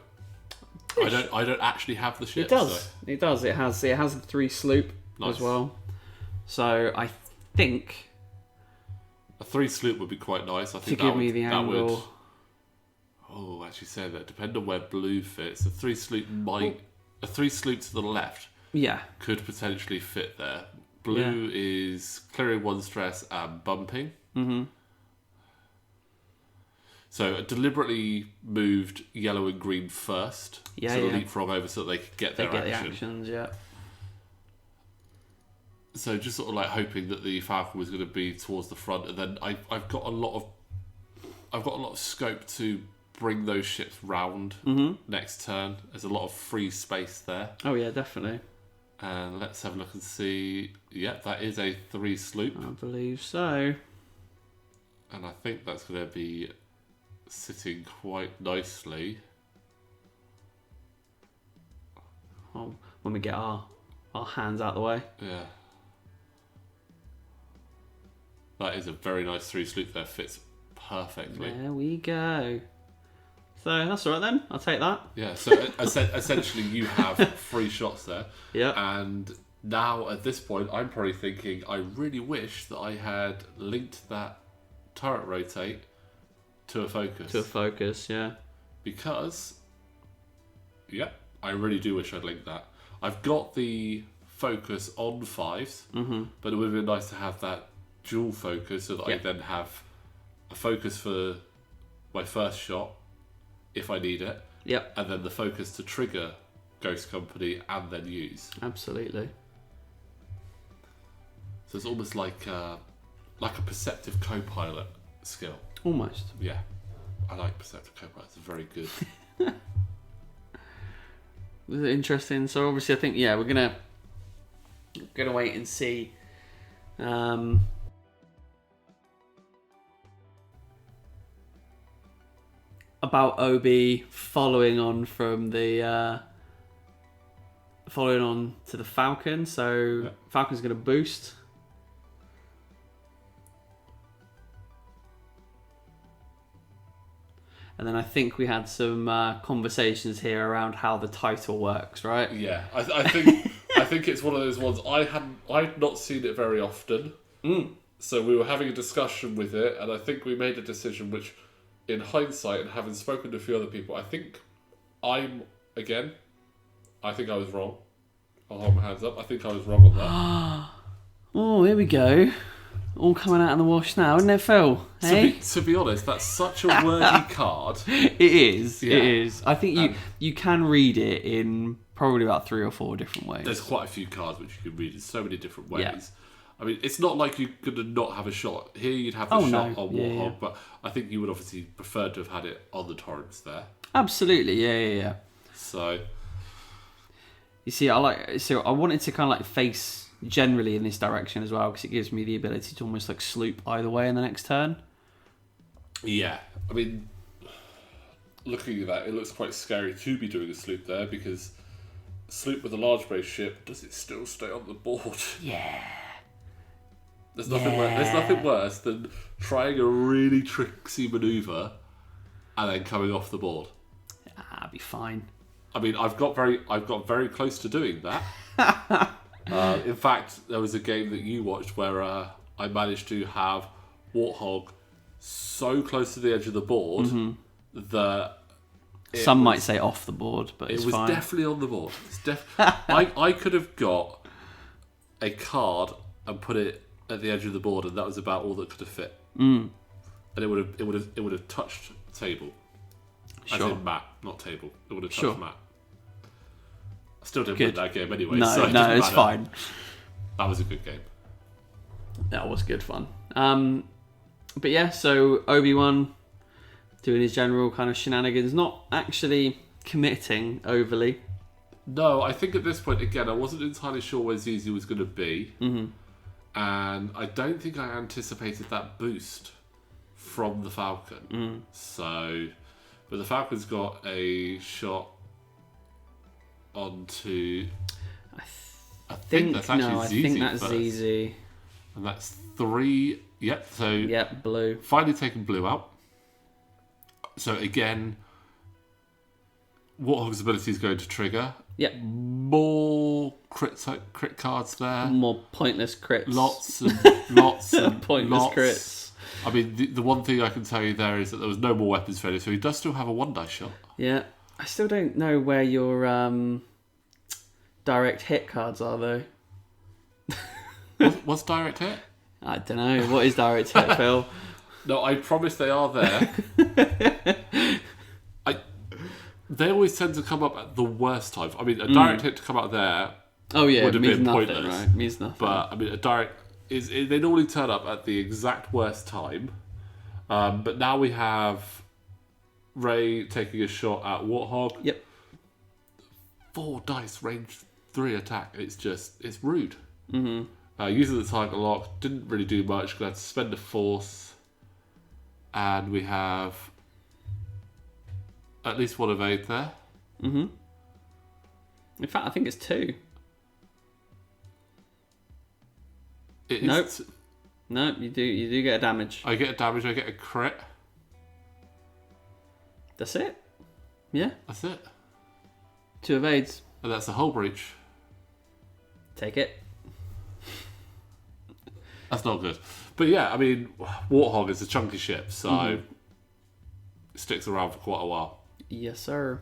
I don't actually have the ship. It does. So. It does. It has the 3 sloop as well. So I think a 3 sloop would be quite nice. I think to give me the angle. Actually, say that. Depending on where blue fits, a 3 sloop a 3 sloop to the left. Could potentially fit there. Blue is clearing 1 stress and bumping. So deliberately moved yellow and green first to leapfrog over so that they could get their action. The actions, So just sort of like hoping that the Falcon was going to be towards the front, and then I've got a lot of scope to bring those ships round next turn. There's a lot of free space there. Oh yeah, definitely. And let's have a look and see. Yeah, that is a 3 sloop. I believe so. And I think that's going to be sitting quite nicely. When we get our hands out of the way. Yeah. That is a very nice 3 sloop there. Fits perfectly. There we go. So that's all right then. I'll take that. Yeah, so essentially you have 3 shots there. Yeah. And now at this point, I'm probably thinking, I really wish that I had linked that turret rotate to a focus. Yeah. Because, I really do wish I'd linked that. I've got the focus on 5s, but it would have been nice to have that dual focus so that I then have a focus for my first shot, if I need it, and then the focus to trigger Ghost Company and then use. Absolutely. So it's almost like a perceptive co-pilot skill. Almost. Yeah, I like perceptive co-pilot. It's very good. Interesting. So obviously, I think we're gonna wait and see. About Obi following on from the following on to the Falcon. So Falcon's gonna boost. And then I think we had some conversations here around how the title works, right? Yeah, I think think it's one of those ones I'd not seen it very often. So we were having a discussion with it, and I think we made a decision which, in hindsight, and having spoken to a few other people, I think I was wrong. I'll hold my hands up. I think I was wrong on that. Oh, here we go. All coming out in the wash now, isn't it, Phil? Hey? To be honest, that's such a wordy card. It is. Yeah. It is. I think you can read it in probably about 3 or 4 different ways. There's quite a few cards which you can read in so many different ways. Yeah. I mean, it's not like you're going to not have a shot. Here you'd have the shot on Warthog, but I think you would obviously prefer to have had it on the torrents there. Absolutely, yeah. So, you see, I wanted to kind of like face generally in this direction as well, because it gives me the ability to almost like sloop either way in the next turn. yeah. I mean, looking at that, it looks quite scary to be doing a sloop there, because sloop with a large base ship, does it still stay on the board? Yeah. There's nothing worse than trying a really tricksy manoeuvre and then coming off the board. I'll be fine. I mean, I've got very close to doing that. In fact, there was a game that you watched where I managed to have Warthog so close to the edge of the board that some might say off the board, but it's fine. It was definitely on the board. I could have got a card and put it at the edge of the board, and that was about all that could have fit. And it would have touched table. As in mat, not table. It would have touched mat. I still didn't win that game anyway. No, it's fine. That was a good game. That was good fun. But yeah, so Obi-Wan doing his general kind of shenanigans, not actually committing overly. No, I think at this point, again, I wasn't entirely sure where Zizi was going to be. And I don't think I anticipated that boost from the Falcon. So, but the Falcon's got a shot onto... I think that's actually Zizi. I think that's first. Zizi. And that's 3. Yep, so... Yep, blue. Finally taken blue out. So again, Warthog's ability is going to trigger. Yep. More crit cards there. More pointless crits. Lots and Pointless lots. crits. I mean, the one thing I can tell you there is that there was no more weapons failure, so he does still have a 1-die shot. Yeah. I still don't know where your direct hit cards are, though. What's direct hit? I don't know. What is direct hit, Phil? No, I promise they are there. They always tend to come up at the worst time. I mean, a direct hit to come out there would have been nothing, pointless. Right? Means nothing. But, I mean, a direct... they normally turn up at the exact worst time. But now we have Ray taking a shot at Warthog. Yep. 4 dice, range 3 attack. It's rude. Using the target lock, didn't really do much. Glad to spend a force. And we have at least 1 evade there. In fact, I think it's 2. Nope. Nope, you do get a damage. I get a damage, I get a crit. That's it. Yeah. That's it. 2 evades. And that's the whole breach. Take it. That's not good. But yeah, I mean, Warthog is a chunky ship, so it sticks around for quite a while. Yes, sir.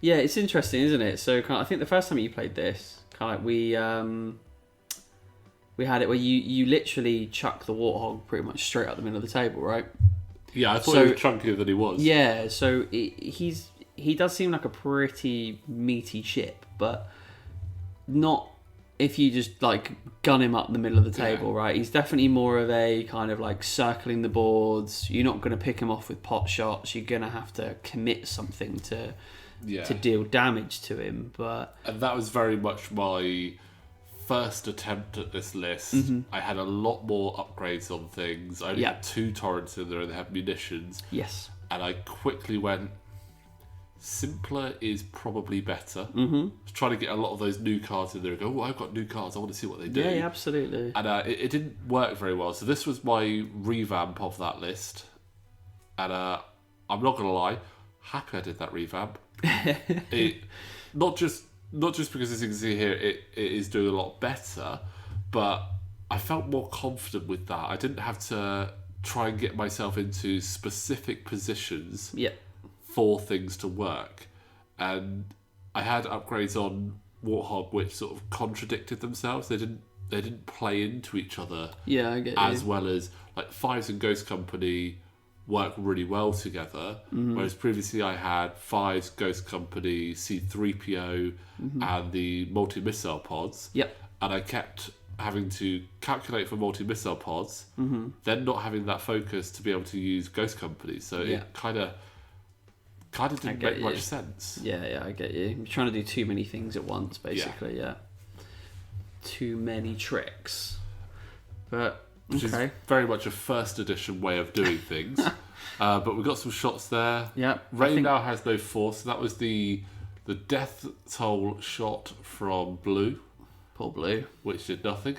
Yeah, it's interesting, isn't it? So I think the first time you played this, kind of like we had it where you literally chuck the Warthog pretty much straight up the middle of the table, right? Yeah, I thought he was chunkier than he was. Yeah, so he does seem like a pretty meaty ship, but not if you just like gun him up the middle of the table, right? He's definitely more of a kind of like circling the boards. You're not going to pick him off with pot shots. You're going to have to commit something to deal damage to him. And that was very much my first attempt at this list. I had a lot more upgrades on things. I only had 2 torrents in there and they had munitions. Yes. And I quickly went, simpler is probably better. I was trying to get a lot of those new cards in there and go, oh, I've got new cards, I want to see what they do. Yeah, absolutely. And it didn't work very well. So this was my revamp of that list. And I'm not going to lie, happy I did that revamp. Not just not just because as you can see here, it is doing a lot better, but I felt more confident with that. I didn't have to try and get myself into specific positions for things to work. And I had upgrades on Warthog which sort of contradicted themselves. They didn't play into each other I get as well as like Fives and Ghost Company work really well together. Whereas previously I had Fives, Ghost Company, C-3PO and the multi-missile pods. And I kept having to calculate for multi-missile pods, then not having that focus to be able to use Ghost Company. So it kind of didn't make much sense. Yeah, I get you. You're trying to do too many things at once, basically, Too many tricks. But, Which is very much a first edition way of doing things. But we got some shots there. Yeah. Rain now has no force. So that was the death toll shot from Blue. Poor Blue. Which did nothing.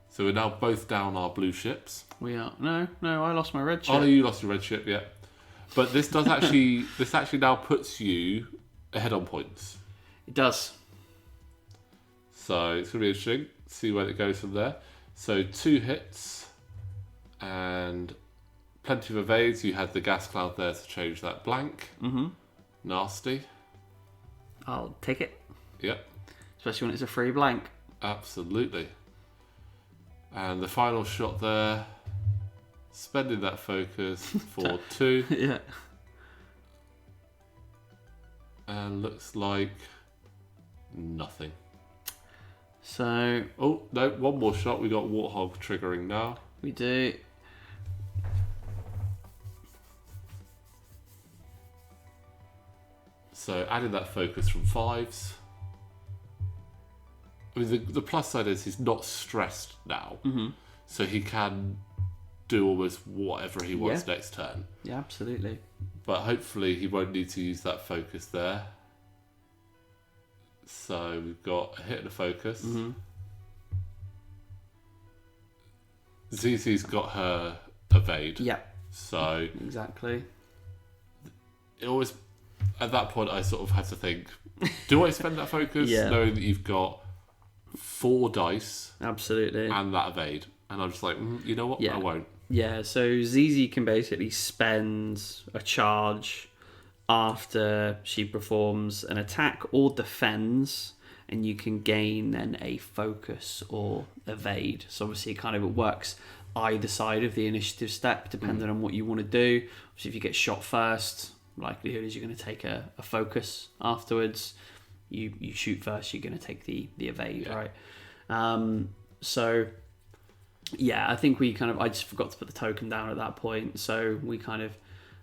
So we're now both down our blue ships. We are. No, I lost my red ship. Oh, no, you lost your red ship, yeah. But this does actually... this actually now puts you ahead on points. It does. So it's going to be interesting. See where it goes from there. So 2 hits and plenty of evades. You had the gas cloud there to change that blank. Nasty. I'll take it. Yep. Especially when it's a free blank. Absolutely. And the final shot there, spending that focus for 2. And looks like nothing. So... Oh, no, one more shot. We got Warthog triggering now. We do. So adding that focus from 5s. I mean, the plus side is he's not stressed now. So he can do almost whatever he wants next turn. Yeah, absolutely. But hopefully he won't need to use that focus there. So we've got a hit and a focus. ZZ's got her evade. Yeah. So... Exactly. It always... At that point, I sort of had to think, do I spend that focus knowing that you've got 4 dice Absolutely. and that evade? And I'm just like, you know what? I won't. Yeah, so ZZ can basically spend a charge after she performs an attack or defends, and you can gain then a focus or evade. So obviously it kind of works either side of the initiative step, depending on what you want to do. Obviously if you get shot first, likelihood is you're going to take a focus afterwards. You shoot first, you're going to take the evade, right? So yeah, I think I just forgot to put the token down at that point. So we kind of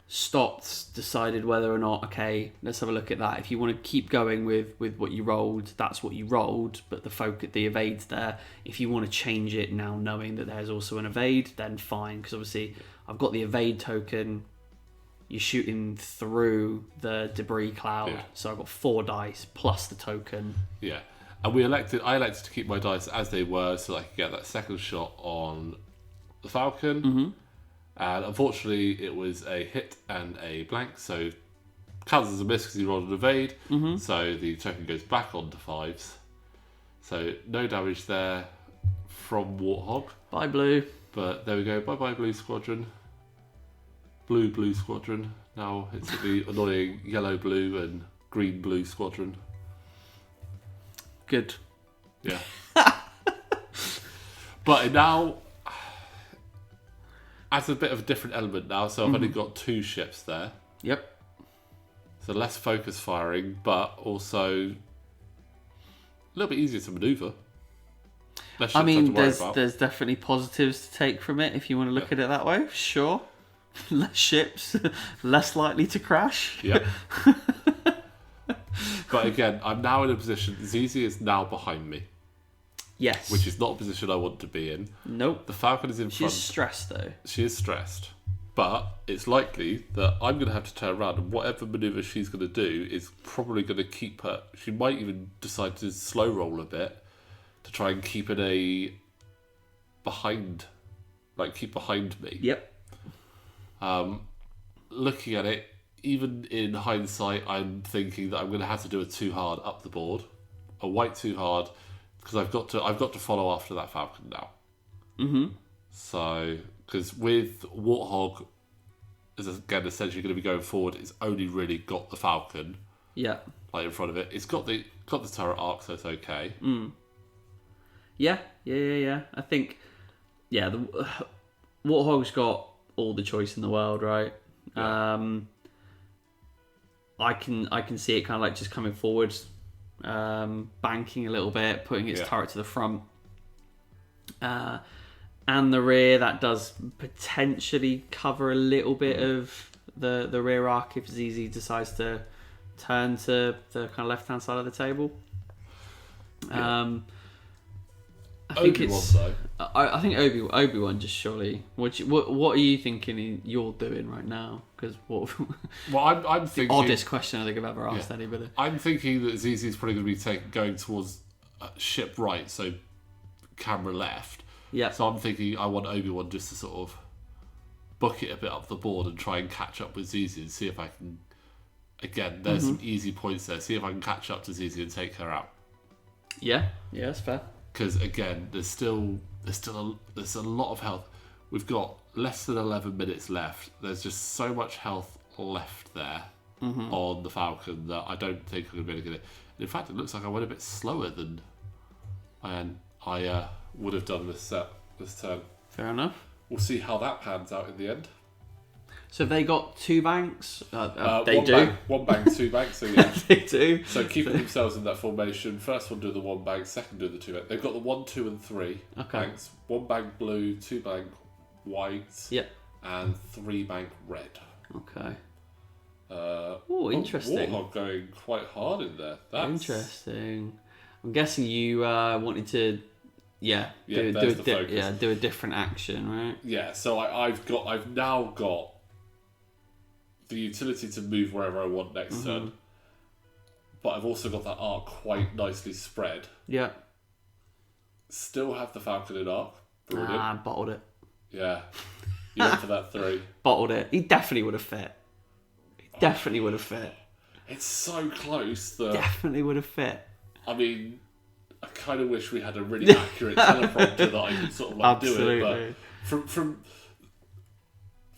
stopped, decided whether or not, okay, let's have a look at that. If you want to keep going with what you rolled, that's what you rolled, but the evade's there. If you want to change it now knowing that there's also an evade, then fine, because obviously I've got the evade token. You're shooting through the debris cloud, so I've got 4 dice plus the token. Yeah. And I elected to keep my dice as they were so I could get that second shot on the Falcon. And unfortunately, it was a hit and a blank, so counts as a miss because he rolled an evade. So the token goes back onto 5s. So no damage there from Warthog. Bye, Blue. But there we go. Bye-bye, Blue Squadron. Blue Squadron. Now it's the annoying yellow-blue and green-blue squadron. Good. Yeah. But it now adds a bit of a different element now. So I've only got 2 ships there. Yep. So less focus firing, but also a little bit easier to manoeuvre. I mean, there's definitely positives to take from it if you want to look at it that way. Sure. Less ships, less likely to crash. Yeah. But again, I'm now in a position. ZZ is now behind me. Yes. Which is not a position I want to be in. Nope. The Falcon is in front. She's stressed though. She is stressed. But it's likely that I'm going to have to turn around, and whatever manoeuvre she's going to do is probably going to keep her. She might even decide to slow roll a bit to try and keep in a behind, keep behind me. Yep. Looking at it, even in hindsight, I'm thinking that I'm going to have to do a too hard up the board, a white too hard, because I've got to follow after that Falcon now. So, because with Warthog is again essentially going to be going forward, it's only really got the Falcon. Yeah. Like in front of it, it's got the turret arc, so it's okay. Yeah. I think, the Warthog's got all the choice in the world, right? Yeah. I can see it kind of like just coming forward, banking a little bit, putting its turret to the front, and the rear. That does potentially cover a little bit of the rear arc if ZZ decides to turn to the kind of left hand side of the table. I think I think Obi-Wan just surely. What are you thinking you're doing right now? Because well, I'm thinking the oddest question I think I've ever asked anybody. I'm thinking that ZZ is probably going to be going towards ship right, so camera left. Yeah. So I'm thinking I want Obi-Wan just to sort of book it a bit up the board and try and catch up with ZZ and see if I can. Again, there's some easy points there. See if I can catch up to ZZ and take her out. Yeah, that's fair. Because again, there's a lot of health. We've got less than 11 minutes left. There's just so much health left there on the Falcon that I don't think I'm going to be able to get it. In fact, it looks like I went a bit slower than I would have done this turn. Fair enough. We'll see how that pans out in the end. So have they got two banks? They one do. One bank, two banks. So yeah, they do. So keeping themselves in that formation. First one do the one bank, second do the two bank. They've got the 1, 2, and 3 banks. One bank blue, two bank white, and 3 bank red. Okay. Interesting. Warthog going quite hard in there. That's interesting. I'm guessing you wanted to. Do a different action, right? Yeah, so I've now got the utility to move wherever I want next turn, but I've also got that arc quite nicely spread. Yeah. Still have the Falcon in arc. Brilliant. Bottled it. Yeah. You went for that 3. Bottled it. He definitely would have fit. It's so close that... Definitely would have fit. I mean... I kind of wish we had a really accurate teleprompter that I could sort of like do it, but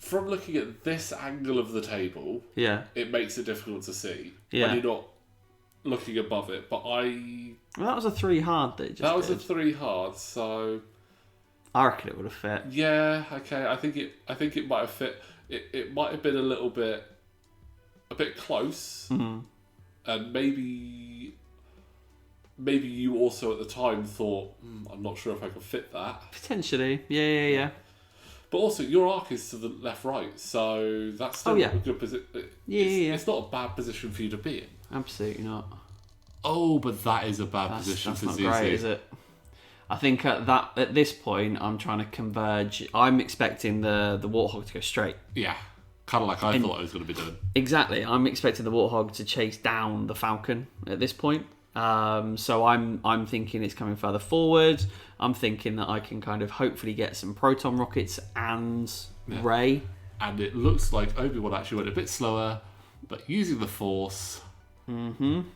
from looking at this angle of the table, it makes it difficult to see when you're not looking above it. But that was a 3 hard that was a 3 hard, so I reckon it would have fit. Yeah, okay. I think it might have fit. It might have been a bit close, and maybe you also at the time thought, I'm not sure if I can fit that. Potentially, yeah. But also, your arc is to the left-right, so that's still a good position. It's not a bad position for you to be in. Absolutely not. Oh, but that is a bad position for ZZ. That's not great, is it? I think at this point, I'm trying to converge. I'm expecting the Warthog to go straight. Yeah, kind of like I thought I was going to be doing. Exactly. I'm expecting the Warthog to chase down the Falcon at this point. So I'm thinking it's coming further forward. I'm thinking that I can kind of hopefully get some proton rockets and Ray. And it looks like Obi-Wan actually went a bit slower, but using the Force. And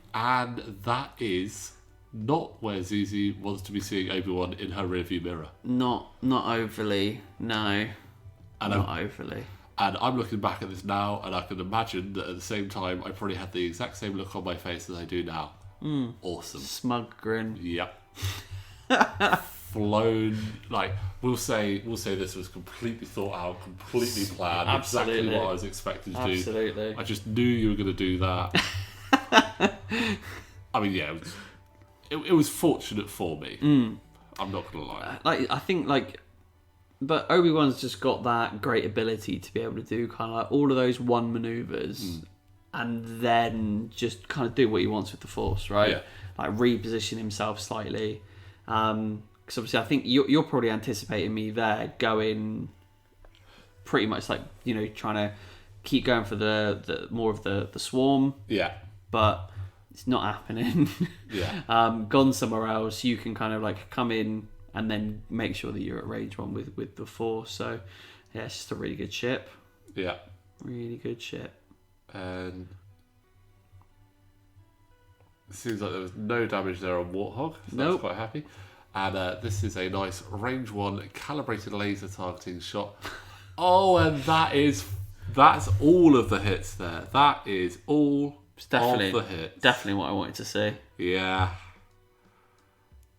that is not where ZZ wants to be seeing Obi-Wan in her rearview mirror. Not overly, no. Not overly. And I'm looking back at this now, and I can imagine that at the same time, I probably had the exact same look on my face as I do now. Awesome. Smug grin. Yep. Flown. Like, we'll say this was completely thought out, completely planned. Absolutely. Exactly what I was expecting to do. Absolutely. I just knew you were going to do that. I mean, yeah, it was fortunate for me. I'm not going to lie. I think but Obi-Wan's just got that great ability to be able to do kind of like all of those one maneuvers. And then just kind of do what he wants with the Force, right? Yeah. Like reposition himself slightly. Because obviously I think you're probably anticipating me there going pretty much like, trying to keep going for the more of the swarm. Yeah. But it's not happening. Yeah. Gone somewhere else, you can kind of like come in and then make sure that you're at range 1 with the Force. So, yeah, it's just a really good ship. Yeah. Really good ship. And it seems like there was no damage there on Warthog, so I was quite happy. And this is a nice range 1 calibrated laser targeting shot. Oh, and that's all of the hits there. That is all of the hits. Definitely what I wanted to see. Yeah.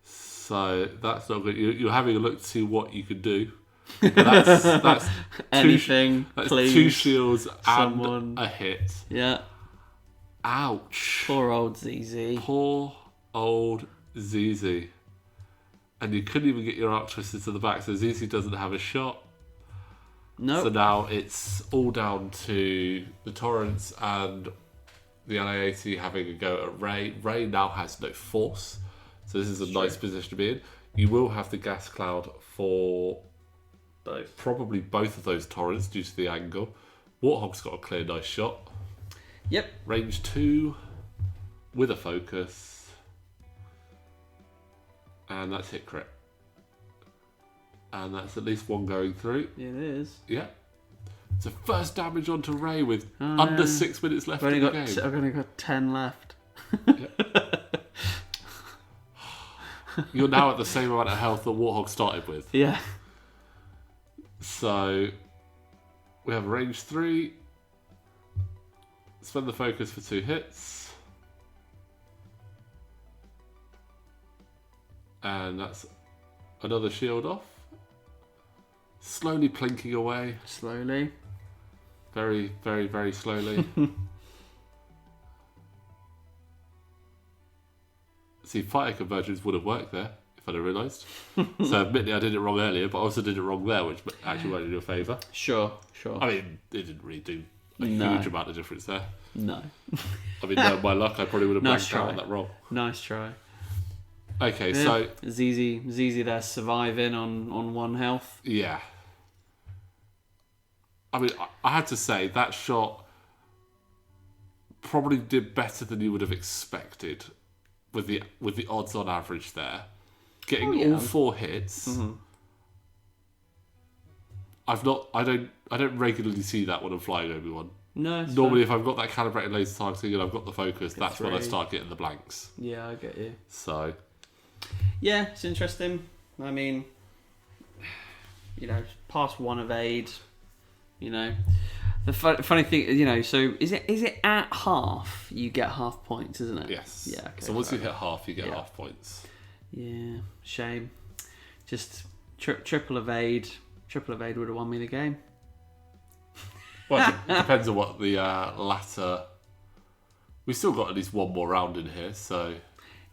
So that's not good. You're having a look to see what you could do. That's anything. That's please. 2 shields and a hit. Yeah. Ouch. Poor old ZZ. Poor old ZZ. And you couldn't even get your arc twisted to the back, so ZZ doesn't have a shot. No. So now it's all down to the Torrents and the LA-80 having a go at Ray. Ray now has no force, so this is a nice position to be in. You will have the gas cloud for probably both of those Torrents due to the angle. Warthog's got a clear, nice shot. Yep. Range 2 with a focus. And that's hit crit. And that's at least 1 going through. Yeah, it is. Yeah. So first damage onto Ray with under 6 minutes left in the game. I've only got 10 left. You're now at the same amount of health that Warthog started with. Yeah. So we have range 3. Spend the focus for 2 hits. And that's another shield off. Slowly plinking away. Slowly. Very, very, very slowly. See, fighter conversions would have worked there if I'd have realised. So admittedly I did it wrong earlier, but I also did it wrong there, which actually went in your favour. Sure. I mean, it didn't really do a huge amount of difference there. No. I mean, my luck, I probably would have blanked out on that roll. Nice try. Okay, so ZZ there surviving on 1 health. Yeah. I mean, I had to say that shot probably did better than you would have expected with the odds on average there. Getting all 4 hits. Mm-hmm. I don't regularly see that when I'm flying Obi-Wan. No. Normally, if I've got that calibrated laser targeting and I've got the focus, that's when I start getting the blanks. Yeah, I get you. So. Yeah, it's interesting. I mean, past 1 evade. The funny thing, so is it at half you get half points, isn't it? Yes. Yeah. Okay, so once you hit half, you get half points. Yeah. Shame. Just triple evade. Triple evade would have won me the game. Well, it depends on what the latter. We've still got at least 1 more round in here, so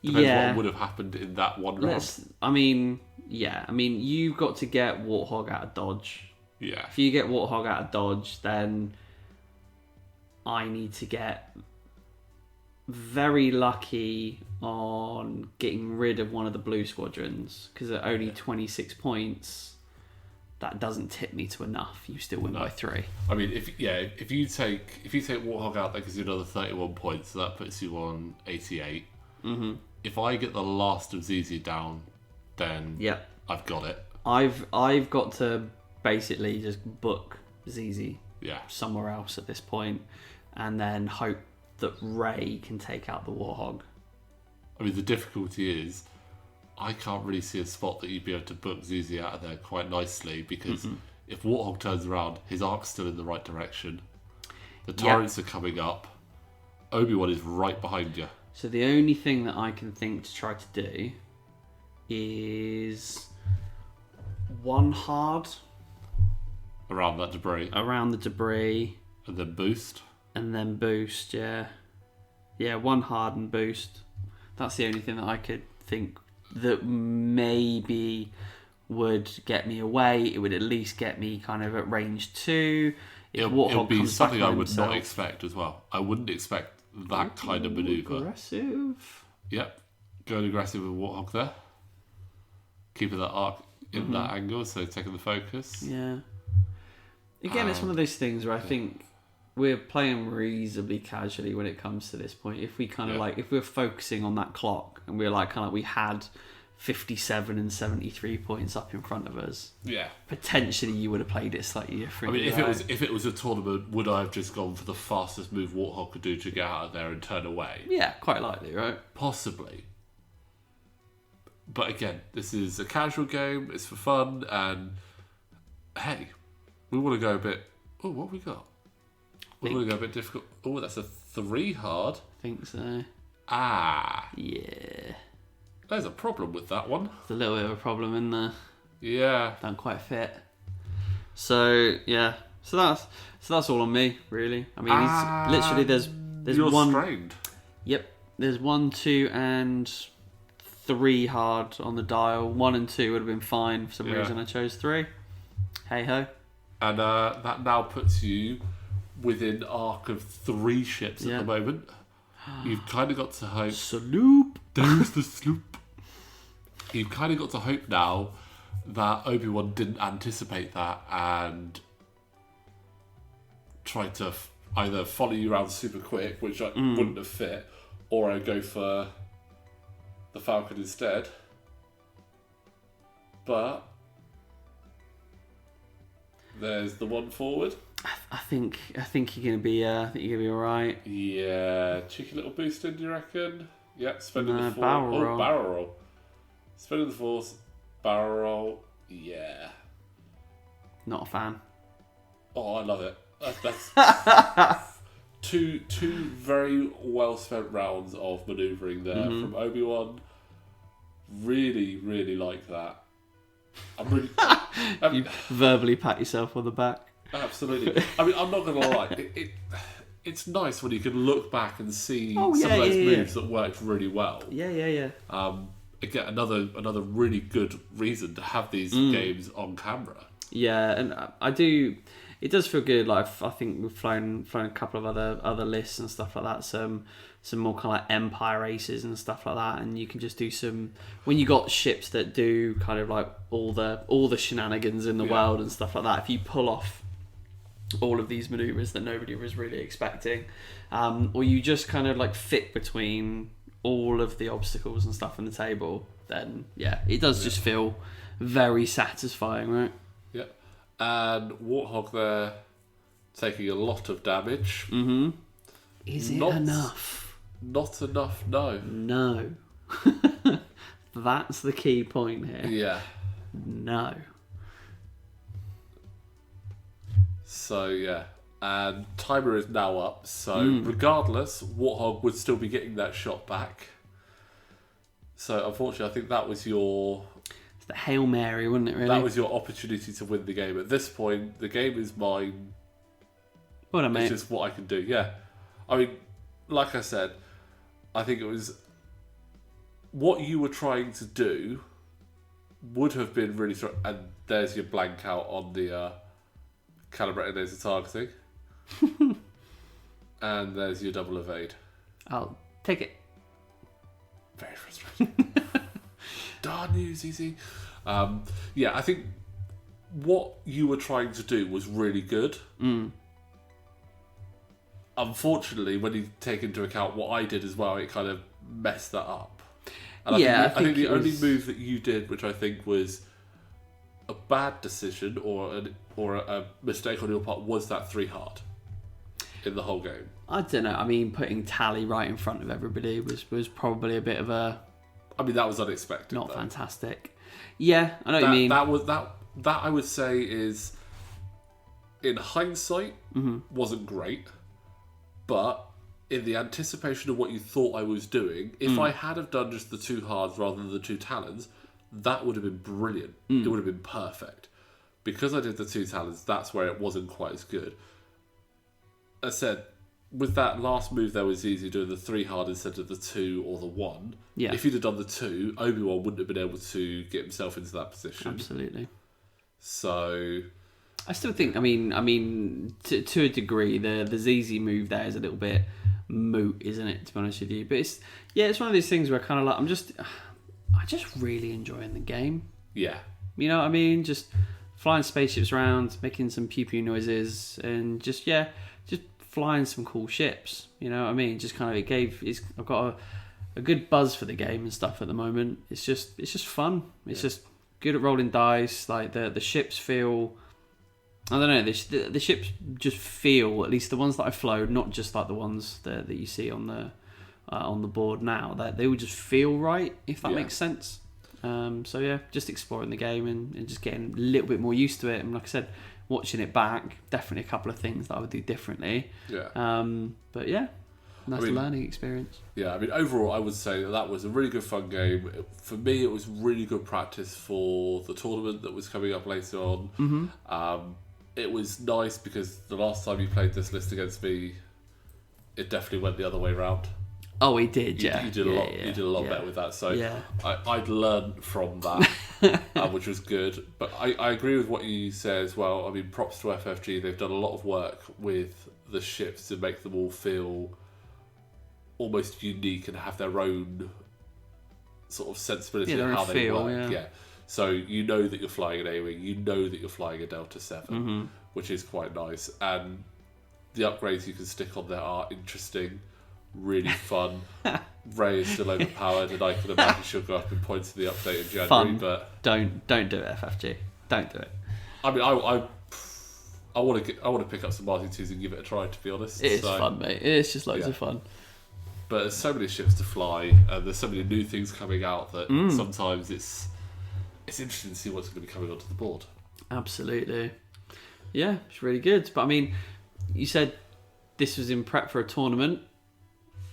depends what would have happened in that 1 round. You've got to get Warthog out of dodge. Yeah. If you get Warthog out of dodge, then I need to get very lucky on getting rid of one of the blue squadrons, because at only 26 points, that doesn't tip me to enough. You still win by 3. I mean, if you take Warthog out, that gives you another 31 points, so that puts you on 88. Mm-hmm. If I get the last of ZZ down, then I've got it. I've got to basically just book ZZ somewhere else at this point, and then hope that Ray can take out the Warthog. I mean, the difficulty is I can't really see a spot that you'd be able to book ZZ out of there quite nicely, because if Warthog turns around, his arc's still in the right direction. The torrents are coming up. Obi-Wan is right behind you. So the only thing that I can think to try to do is 1 hard around that debris. Around the debris. And then boost. And then boost, yeah. Yeah, 1 hard and boost. That's the only thing that I could think that maybe would get me away. It would at least get me kind of at range 2. It'll be something I would not expect as well. I wouldn't expect that kind of manoeuvre. Aggressive. Yep. Going aggressive with Warthog there. Keeping that arc in that angle, so taking the focus. Yeah. Again, it's one of those things where I think we're playing reasonably casually when it comes to this point. If we kind of if we're focusing on that clock and we're like we had 57 and 73 points up in front of us, Yeah. potentially you would have played it slightly I differently. mean, if it was a tournament, would I have just gone for the fastest move Warthog could do to get out of there and turn away? Yeah, quite likely, right? Possibly. But again, this is a casual game, it's for fun, and hey, we want to go a bit... Oh, what have we got? We want to go a bit difficult. Oh, that's a 3 hard. I think so. Ah. Yeah. There's a problem with that one. There's a little bit of a problem in there. Yeah. Don't quite fit. So yeah. So that's all on me, really. I mean, it's literally there's You're one. strained. Yep. There's 1, 2, and 3 hard on the dial. 1 and 2 would have been fine. For some reason, I chose 3. Hey ho. And that now puts you within arc of 3 ships at the moment. You've kind of got to hope. Sloop. There's the sloop. You've kind of got to hope now that Obi-Wan didn't anticipate that and tried to either follow you around super quick, which wouldn't have fit, or I'd go for the Falcon instead. But there's the one forward. I think you're gonna be. I think you're gonna be all right. Yeah, cheeky little boost in, do you reckon? Yep, spending the force. Barrel roll. Barrel roll. Spending the force, barrel roll. Yeah. Not a fan. Oh, I love it. That's two very well spent rounds of manoeuvring there from Obi-Wan. Really, really like that. I'm really. You verbally pat yourself on the back. Absolutely. I mean, I'm not going to lie. It's nice when you can look back and see some of those moves that worked really well. Yeah. Again, another really good reason to have these games on camera. Yeah, and I do. It does feel good. Like I think we've flown a couple of other lists and stuff like that. Some more kind of like Empire races and stuff like that, and you can just do some when you got ships that do kind of like all the shenanigans in the world and stuff like that. If you pull off all of these maneuvers that nobody was really expecting, or you just kind of like fit between all of the obstacles and stuff on the table, then it does just feel very satisfying, right? Yeah. And Warthog there taking a lot of damage. Mm-hmm. Is it enough? Not enough, no. No. That's the key point here. Yeah. No. So, yeah. And timer is now up, so regardless, Warthog would still be getting that shot back. So, unfortunately, I think that was your... It's the Hail Mary, wouldn't it, really? That was your opportunity to win the game. At this point, the game is mine. What a mate. It's just what I can do, yeah. I mean, like I said, I think it was... What you were trying to do would have been really... And there's your blank out on the... Calibrated laser targeting. And there's your double evade. I'll take it. Very frustrating. Darn you, ZZ. Yeah, I think what you were trying to do was really good. Unfortunately, when you take into account what I did as well, it kind of messed that up. And I think the only move that you did, which I think was a bad decision or a mistake on your part, was that 3 hard in the whole game. I don't know. I mean, putting Tally right in front of everybody was probably a bit of a... I mean, that was unexpected. Not fantastic. Yeah, I know what you mean. That I would say is, in hindsight, wasn't great. But in the anticipation of what you thought I was doing, if I had have done just the 2 hards rather than the 2 talons, that would have been brilliant. It would have been perfect. Because I did the 2 talons, that's where it wasn't quite as good. As I said, with that last move there was easy doing the 3 hard instead of the 2 or the 1. Yeah. If you'd have done the 2, Obi-Wan wouldn't have been able to get himself into that position. Absolutely. So... I still think, I mean, to a degree, the ZZ move there is a little bit moot, isn't it, to be honest with you? But it's one of those things where kind of like, I just really enjoying the game. Yeah. You know what I mean? Just flying spaceships around, making some pew pew noises, and just flying some cool ships. You know what I mean? Just kind of, I've got a good buzz for the game and stuff at the moment. It's just fun. It's just good at rolling dice. Like the ships feel, I don't know, the ships just feel, at least the ones that I flown, not just like the ones that you see on the board now, that they will just feel right, if that makes sense. So yeah, just exploring the game and just getting a little bit more used to it. And like I said, watching it back, definitely a couple of things that I would do differently. Yeah. But yeah, nice learning experience. Yeah, I mean, overall, I would say that was a really good fun game. For me, it was really good practice for the tournament that was coming up later on. Mm-hmm. It was nice because the last time you played this list against me, it definitely went the other way around. Oh, he did, yeah. You did a lot. You did a lot better with that. So I'd learned from that, which was good. But I agree with what you say as well. I mean, props to FFG. They've done a lot of work with the ships to make them all feel almost unique and have their own sort of sensibility of how they work. Yeah. So you know that you're flying an A-Wing. You know that you're flying a Delta 7, which is quite nice. And the upgrades you can stick on there are interesting. Really fun. Ray is still overpowered, and I can imagine she'll go up in points in the update in January. Fun. But don't do it, FFG. Don't do it. I mean, I want to pick up some Martin 2s and give it a try. To be honest, it's fun, mate. It's just loads of fun. But there's so many ships to fly, and there's so many new things coming out that sometimes it's interesting to see what's going to be coming onto the board. Absolutely. Yeah, it's really good. But I mean, you said this was in prep for a tournament.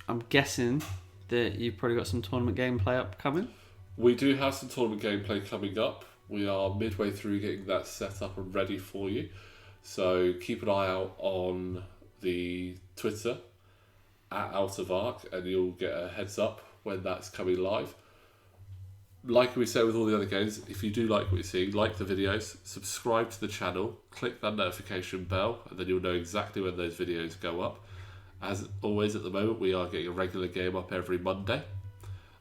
I'm guessing that you've probably got some tournament gameplay upcoming. We do have some tournament gameplay coming up. We are midway through getting that set up and ready for you. So keep an eye out on the Twitter at Out of Arc, and you'll get a heads up when that's coming live. Like we said with all the other games, if you do like what you're seeing, like the videos, subscribe to the channel, click that notification bell, and then you'll know exactly when those videos go up. As always, at the moment, we are getting a regular game up every Monday.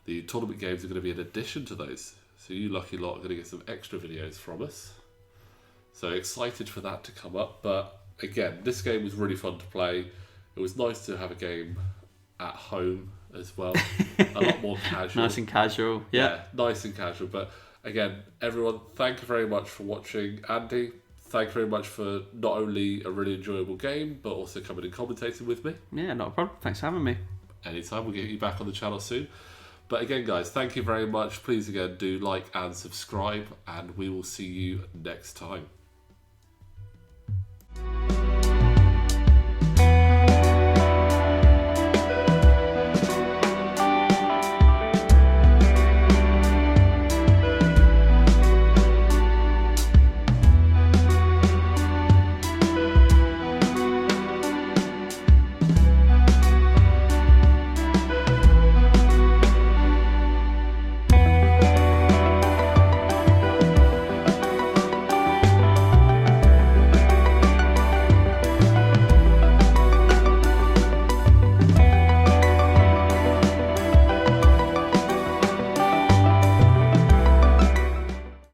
The tournament games are going to be in addition to those. So you lucky lot are going to get some extra videos from us. So excited for that to come up. But again, this game was really fun to play. It was nice to have a game at home as well. A lot more casual. Nice and casual. Yeah, nice and casual. But again, everyone, thank you very much for watching. Andy, thank you very much for not only a really enjoyable game, but also coming and commentating with me. Yeah, not a problem. Thanks for having me. Anytime. We'll get you back on the channel soon. But again, guys, thank you very much. Please, again, do like and subscribe, and we will see you next time.